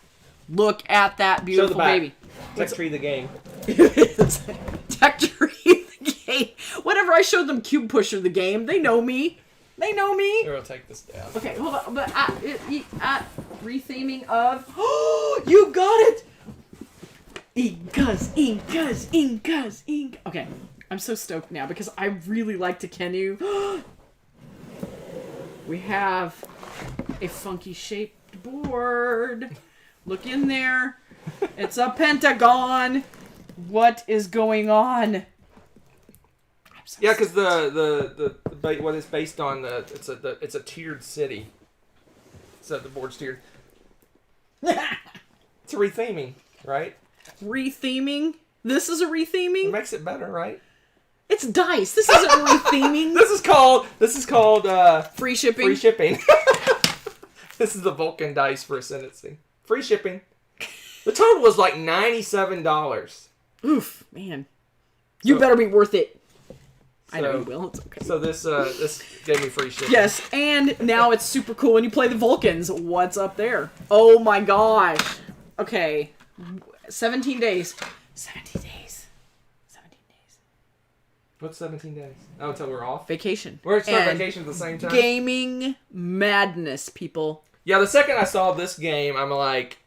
Look at that Show the beautiful back. baby. Tech Tree the game. Tech Tree the game. Whenever I showed them Cube Pusher the game, they know me. They know me. Here, I'll take this down. Okay, hold on. But retheming of. Oh, you got it. Incas. Okay, I'm so stoked now because I really like to Kenu. We have a funky shaped board. Look in there. It's a pentagon. What is going on? So Yeah, because the what it's based on it's a tiered city. So the board's tiered. It's a retheming, right? Retheming. This is a It retheming. makes it better, right? It's dice. This isn't retheming. This is called Free shipping. free shipping. This is the Vulcan dice for sentencing. Free shipping. The total was like $97. Oof, man. You better be worth it. I know So- you will. It's okay. So this gave me free shipping. Yes, and now it's super cool when you play the Vulcans. What's up there? Oh my gosh. Okay. 17 days. 17 days. 17 days. What's 17 days? Oh, until we're off. Vacation. We're starting And vacation at the same time. Gaming madness, people. Yeah, the second I saw this game, I'm like,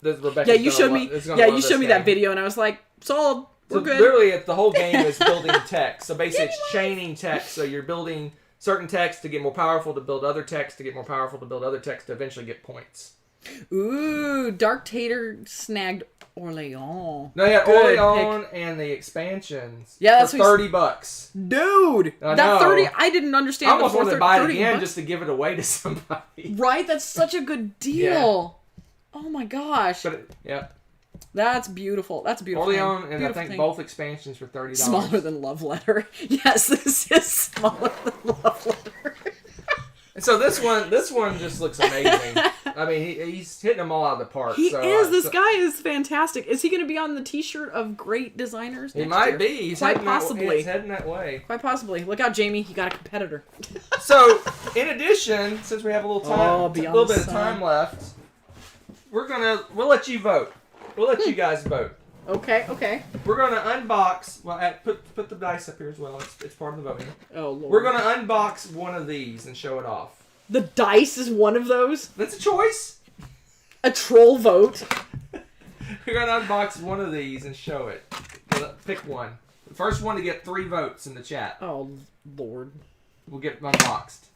Rebecca's Yeah, you gonna showed lo- me. is gonna Yeah, love you this showed me that game. video, and I was like, sold. We're So good. literally, the whole game is building text. So basically, it's chaining text. So you're building certain text to get more powerful, to build other text, to get more powerful, to build other text, to eventually get points. Ooh, Dark Tater snagged Orleans. No, yeah, Good Orleans and the expansions. Yeah, that's for what he's- $30. Dude, I that know. 30. I didn't I understand. almost before wanted to buy it 30 again bucks. just to give it away to somebody. Right, that's such a good deal. Oh my gosh, Yeah, that's beautiful. That's a beautiful. Orleans thing. and Beautiful I think thing. both expansions for $30. Smaller than Love Letter. Yes, this is smaller than Love Letter. And so this one just looks amazing. I mean, he's hitting them all out of the park. He so, is. This guy is fantastic. Is he going to be on the T-shirt of great designers? He next might year? be. He's Quite heading possibly. He's heading that way. Quite possibly. Look out, Jamie. You got a competitor. So, in addition, since we have a little time, Oh, a beyond little the bit of sun. time left, we'll let you vote. We'll let you guys vote. Okay. We're gonna unbox. Well, put the dice up here as well. It's part of the voting. Oh Lord. We're gonna unbox one of these and show it off. The dice is one of those. That's a choice. A troll vote. We're gonna unbox one of these and show it. Pick one. The first one to get 3 votes in the chat. Oh, Lord. We'll get unboxed.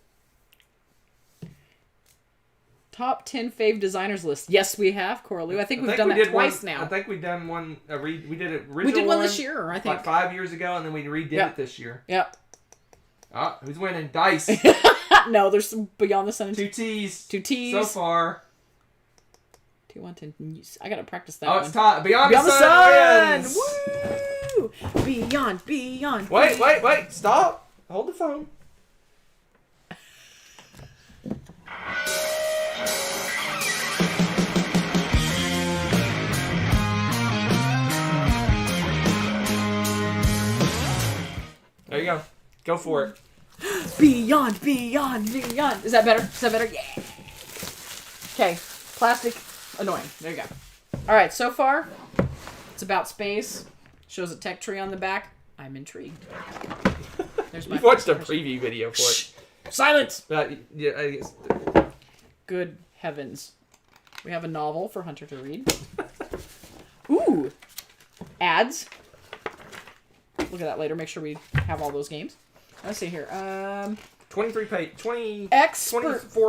Top 10 fave designers list. Yes, we have, Coralie. I think we've done that twice now. I think we've done one. We did it. We did one this year, I think. Like 5 years ago, and then we redid it this year. Yep. Oh, who's winning? Dice. No, there's some Beyond the Sun. 2 T's. 2 T's. So far. 2, 1, 10. I gotta practice that Oh, one. it's time. Beyond the Sun wins. Woo! Beyond. Wait. Stop. Hold the phone. There you go. Go for it. Beyond. Is that better? Yeah. Okay. Plastic. Annoying. There you go. All right. So far, it's about space. Shows a tech tree on the back. I'm intrigued. There's my. You've watched a preview video for it. Silence. Yeah, I guess. Good heavens. We have a novel for Hunter to read. Ooh. Ads. Look at that later. Make sure we have all those games. Let's see here. 24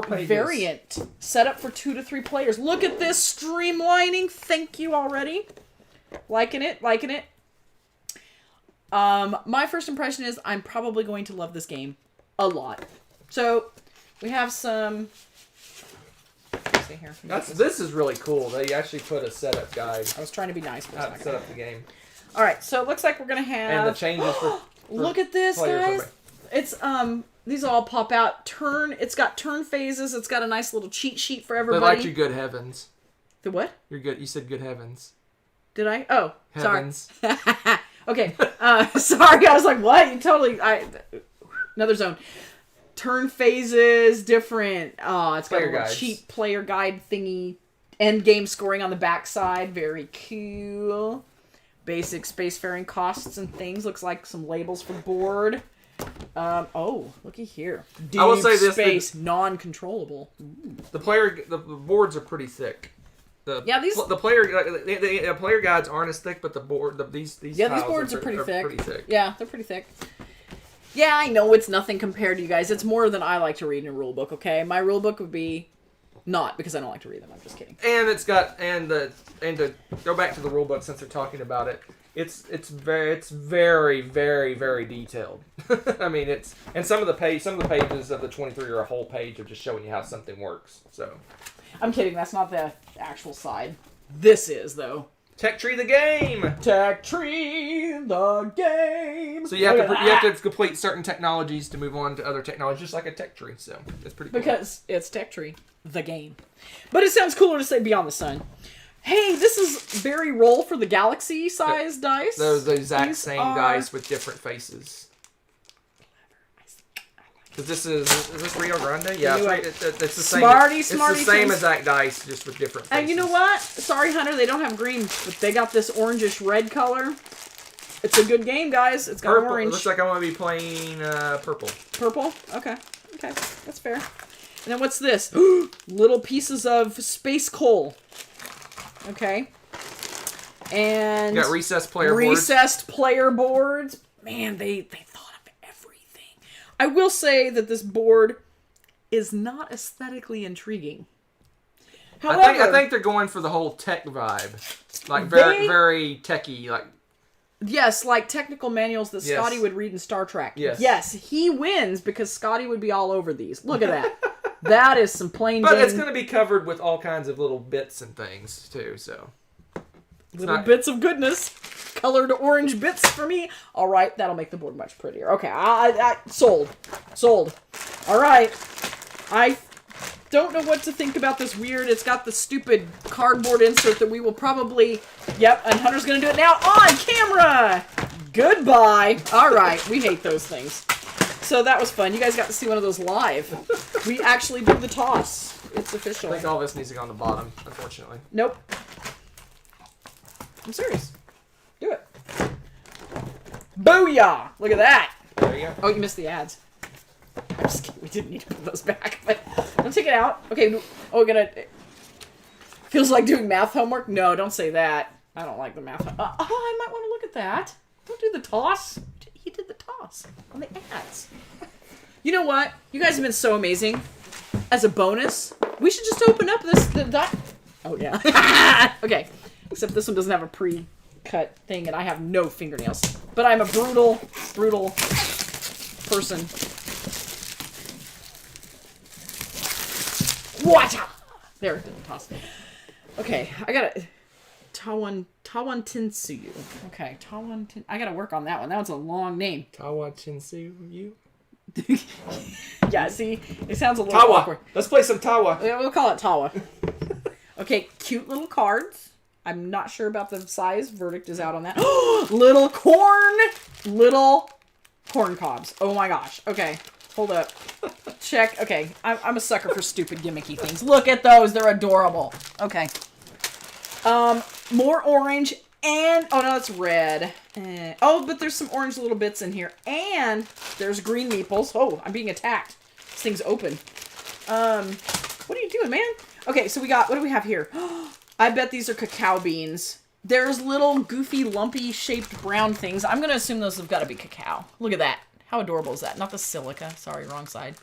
pages. Variant. Set up for 2 to 3 players. Look at this streamlining. Thank you already. Liking it. My first impression is I'm probably going to love this game a lot. So we have some. Let's see here. This is really cool. They actually put a setup guide. I was trying to be nice for a How to second. set up the game. All right, so it looks like we're gonna have. And the changes for look at this, players. guys. It's these all pop out. It's got turn phases. It's got a nice little cheat sheet for They everybody. liked your good heavens. The what? You're good. You said good heavens. Did I? Oh, Heavens. sorry. Okay. Sorry, I was like, what? You totally. Another zone. Turn phases, different. Oh, it's got Player a little guides. cheat player guide thingy. End game scoring on the backside. Very cool. Basic spacefaring costs and things. Looks like some labels for board. Oh, looky here. Deep I will say this: space, non-controllable. the boards are pretty thick. The player guides aren't as thick, but these These tiles boards are pretty thick. Pretty thick. Yeah, they're pretty thick. Yeah, I know it's nothing compared to you guys. It's more than I like to read in a rule book. Okay, my rule book would be not because I don't like to read them. I'm just kidding. And it's got and to go back to the rule book since they're talking about it. It's very very detailed. I mean some of the pages of the 23 are a whole page of just showing you how something works. So I'm kidding. That's not the actual side. This is though. Tech Tree the game. Tech Tree the game. So you have to complete certain technologies to move on to other technologies, just like a Tech Tree. So it's pretty cool. Because it's Tech Tree the game. But it sounds cooler to say Beyond the Sun. Hey, this is very roll for the galaxy size dice. Those the exact These same are... dice with different faces. Because is this Rio Grande? Yeah, it's the same. Smarty it's the same things. exact dice, just with different faces. And you know what? Sorry, Hunter, they don't have green, but they got this orangish red color. It's a good game, guys. It's got Purple. orange. It looks like I'm going to be playing purple. Purple? Okay. That's fair. And then what's this? Little pieces of space coal. Okay. And You got recessed player boards. recessed player boards. Man, they thought of everything. I will say that this board is not aesthetically intriguing. However, I think they're going for the whole tech vibe. Like very techy, like yes, like technical manuals that Yes. Scotty would read in Star Trek. Yes. Yes, he wins because Scotty would be all over these. Look at that. That is some plain But Jane it's going to be covered with all kinds of little bits and things too. So little bits of goodness. Colored orange bits for me. All right, that'll make the board much prettier. Okay, I sold. All right. I don't know what to think about this weird. It's got the stupid cardboard insert that we will probably... Yep, and Hunter's going to do it now on camera. Goodbye. All right, we hate those things. So that was fun. You guys got to see one of those live. We actually did the toss. It's official. I think all this needs to go on the bottom, unfortunately. Nope. I'm serious. Do it. Booyah! Look at that. There you go. Oh, you missed the ads. I'm just kidding. We didn't need to put those back. But don't take it out. Okay. Oh, we're gonna. Feels like doing math homework? No, don't say that. I don't like the math. I might want to look at that. Don't do the toss. He did the toss on the ads. You know what? You guys have been so amazing. As a bonus, we should just open up oh, yeah. Okay. Except this one doesn't have a pre-cut thing, and I have no fingernails. But I'm a brutal person. Watcha! There, it didn't toss. Okay, I gotta... Tawan Tinsuyu. Okay, I gotta work on that one. That one's a long name. Tawan Tinsuyu? Yeah, see? It sounds a little Tawa. awkward. Let's play some Tawa. Yeah, we'll call it Tawa. Okay, cute little cards. I'm not sure about the size. Verdict is out on that. Little corn cobs. Oh my gosh. Okay, hold up. Check. Okay, I'm a sucker for stupid gimmicky things. Look at those. They're adorable. Okay. More orange and... Oh, no, it's red. Oh, but there's some orange little bits in here. And there's green meeples. Oh, I'm being attacked. This thing's open. What are you doing, man? Okay, so we got... What do we have here? I bet these are cacao beans. There's little goofy, lumpy shaped brown things. I'm going to assume those have got to be cacao. Look at that. How adorable is that? Not the silica. Sorry, wrong side.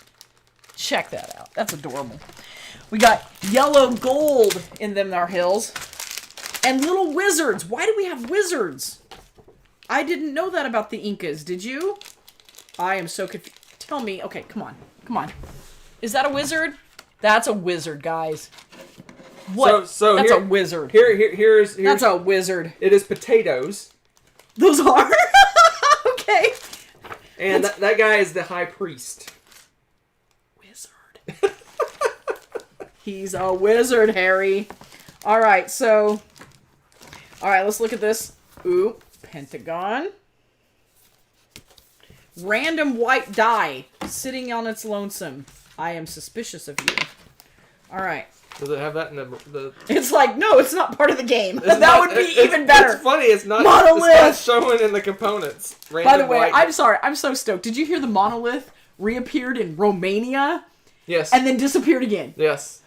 Check that out. That's adorable. We got yellow gold in them our hills. And little wizards. Why do we have wizards? I didn't know that about the Incas. Did you? I am so confused. Tell me. Okay, come on. Come on. Is that a wizard? That's a wizard, guys. What? So that's a wizard. Here's That's a wizard. It is potatoes. Those are? Okay. And that guy is the high priest. Wizard. He's a wizard, Harry. All right, so... All right, let's look at this. Ooh, pentagon. Random white die sitting on its lonesome. I am suspicious of you. All right. Does it have that in the... It's like, no, it's not part of the game. That not, would be even better. It's funny, it's not showing in the components. By the way, I'm sorry, I'm so stoked. Did you hear the monolith reappeared in Romania? Yes. And then disappeared again? Yes.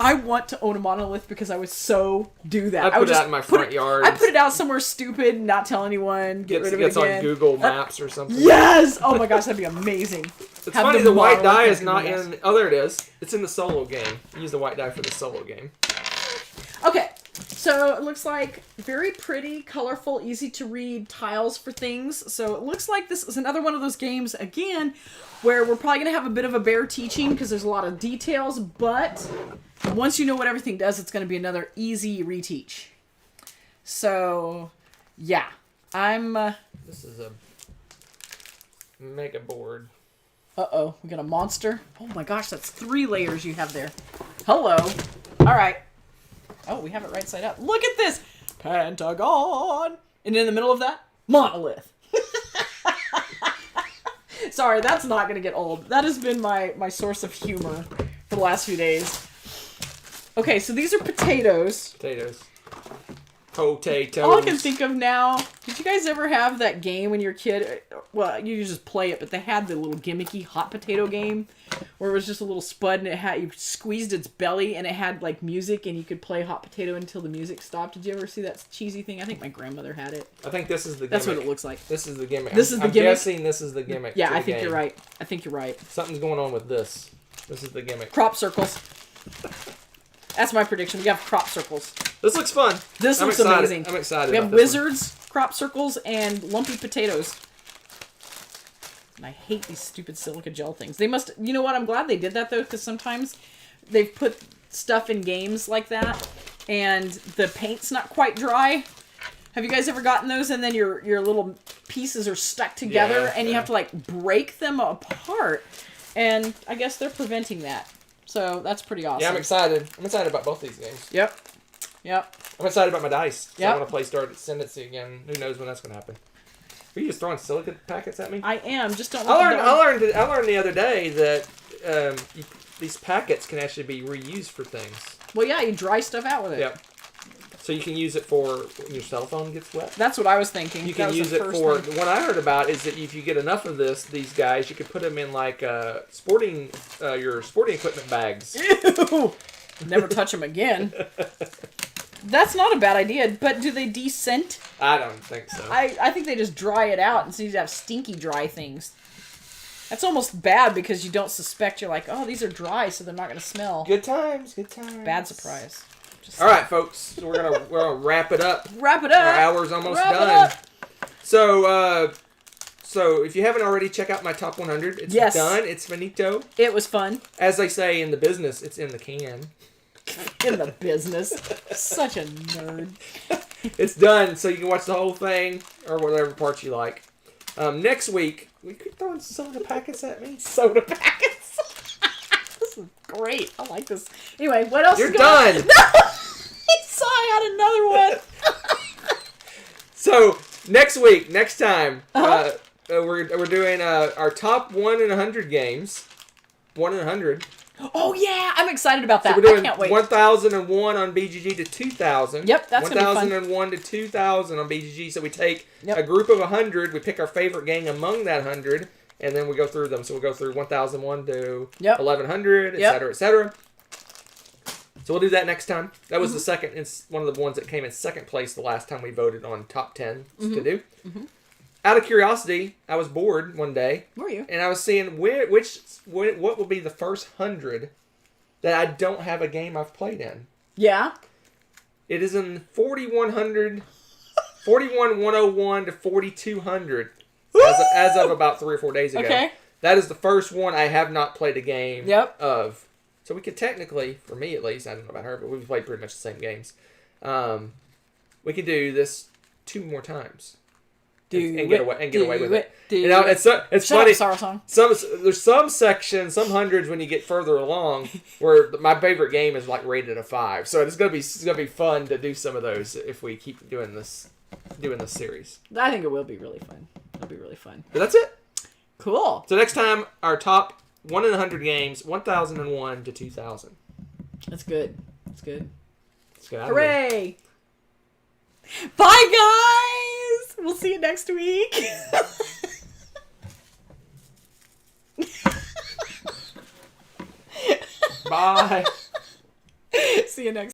I want to own a monolith because I would so do that. I put it out in my front yard. I put it out somewhere stupid, not tell anyone, get rid of it again. Gets on Google Maps or something. Yes! Oh my gosh, that'd be amazing. It's funny, the white die is not in... Oh, there it is. It's in the solo game. You use the white die for the solo game. Okay, so it looks like very pretty, colorful, easy to read tiles for things. So it looks like this is another one of those games, again, where we're probably going to have a bit of a bear teaching because there's a lot of details, but... Once you know what everything does, it's going to be another easy reteach. So, yeah. This is a mega board. Uh-oh. We got a monster. Oh my gosh, that's 3 layers you have there. Hello. All right. Oh, we have it right side up. Look at this. Pentagon. And in the middle of that, monolith. Sorry, that's not going to get old. That has been my source of humor for the last few days. Okay, so these are potatoes. Potatoes. All I can think of now, did you guys ever have that game when you were a kid? Well, you just play it, but they had the little gimmicky hot potato game where it was just a little spud and you squeezed its belly and it had like music and you could play hot potato until the music stopped. Did you ever see that cheesy thing? I think my grandmother had it. I think this is the gimmick. That's what it looks like. This is the gimmick. I'm guessing this is the gimmick. Yeah, I think you're right. I think you're right. Something's going on with this. This is the gimmick. Crop circles. That's my prediction. We have crop circles. This looks fun. This looks amazing. I'm excited. We have wizards, crop circles, and lumpy potatoes. And I hate these stupid silica gel things. They must... You know what? I'm glad they did that, though, because sometimes they've put stuff in games like that, and the paint's not quite dry. Have you guys ever gotten those, and then your little pieces are stuck together, and you have to, like, break them apart? And I guess they're preventing that. So that's pretty awesome. Yeah, I'm excited. I'm excited about both these games. Yep. I'm excited about my dice. Yep. I want to play Star Ascendancy again. Who knows when that's going to happen? Are you just throwing silica packets at me? I am. Just don't. I learned the other day that these packets can actually be reused for things. Well, yeah, you dry stuff out with it. Yep. So you can use it for when your cell phone gets wet. That's what I was thinking. You can use it for... What I heard about is that if you get enough of these guys, you could put them in like your sporting equipment bags. Ew! Never touch them again. That's not a bad idea, but do they descent? I don't think so. I think they just dry it out and so you have stinky dry things. That's almost bad because you don't suspect. You're like, oh, these are dry, so they're not going to smell. Good times, good times. Bad surprise. All right, folks. So we're gonna wrap it up. Wrap it up. Our hour's almost Wrap done. it up. So if you haven't already, check out my top 100. It's done. It's finito. It was fun. As they say in the business, it's in the can. In the business. Such a nerd. It's done, so you can watch the whole thing or whatever parts you like. Next week, we could throw soda packets at me. Soda packets. This is great. I like this. Anyway, what else? You're done. No! I saw I had another one. So next week, next time, we're doing our top 1 in 100 games. 1 in 100. Oh yeah, I'm excited about that. So we're doing I can't wait. 1001 on BGG to 2000. Yep, that's gonna be fun. 1001 to 2000 on BGG. So we take a group of 100, we pick our favorite game among that 100, and then we go through them. So we'll go through 1001 to 1100, etc., etc. So we'll do that next time. That was the second. It's one of the ones that came in second place the last time we voted on top 10 to do. Out of curiosity, I was bored one day. Were you? And I was seeing what will be the first 100 that I don't have a game I've played in. Yeah. It is in 4100, 41101 to 4200 as of about 3 or 4 days ago. Okay. That is the first one I have not played a game of. So we could technically, for me at least, I don't know about her, but we've played pretty much the same games. We could do this 2 more times. And get away with it. You know, it's funny. There's some sections, some hundreds when you get further along where my favorite game is like rated a 5. So it's gonna be fun to do some of those if we keep doing this series. I think it will be really fun. It'll be really fun. But that's it. Cool. So next time, our top 1 in 100 games, 1001 to 2000. That's good. That's good. Let's get out Hooray! Bye, guys! We'll see you next week. Bye. See you next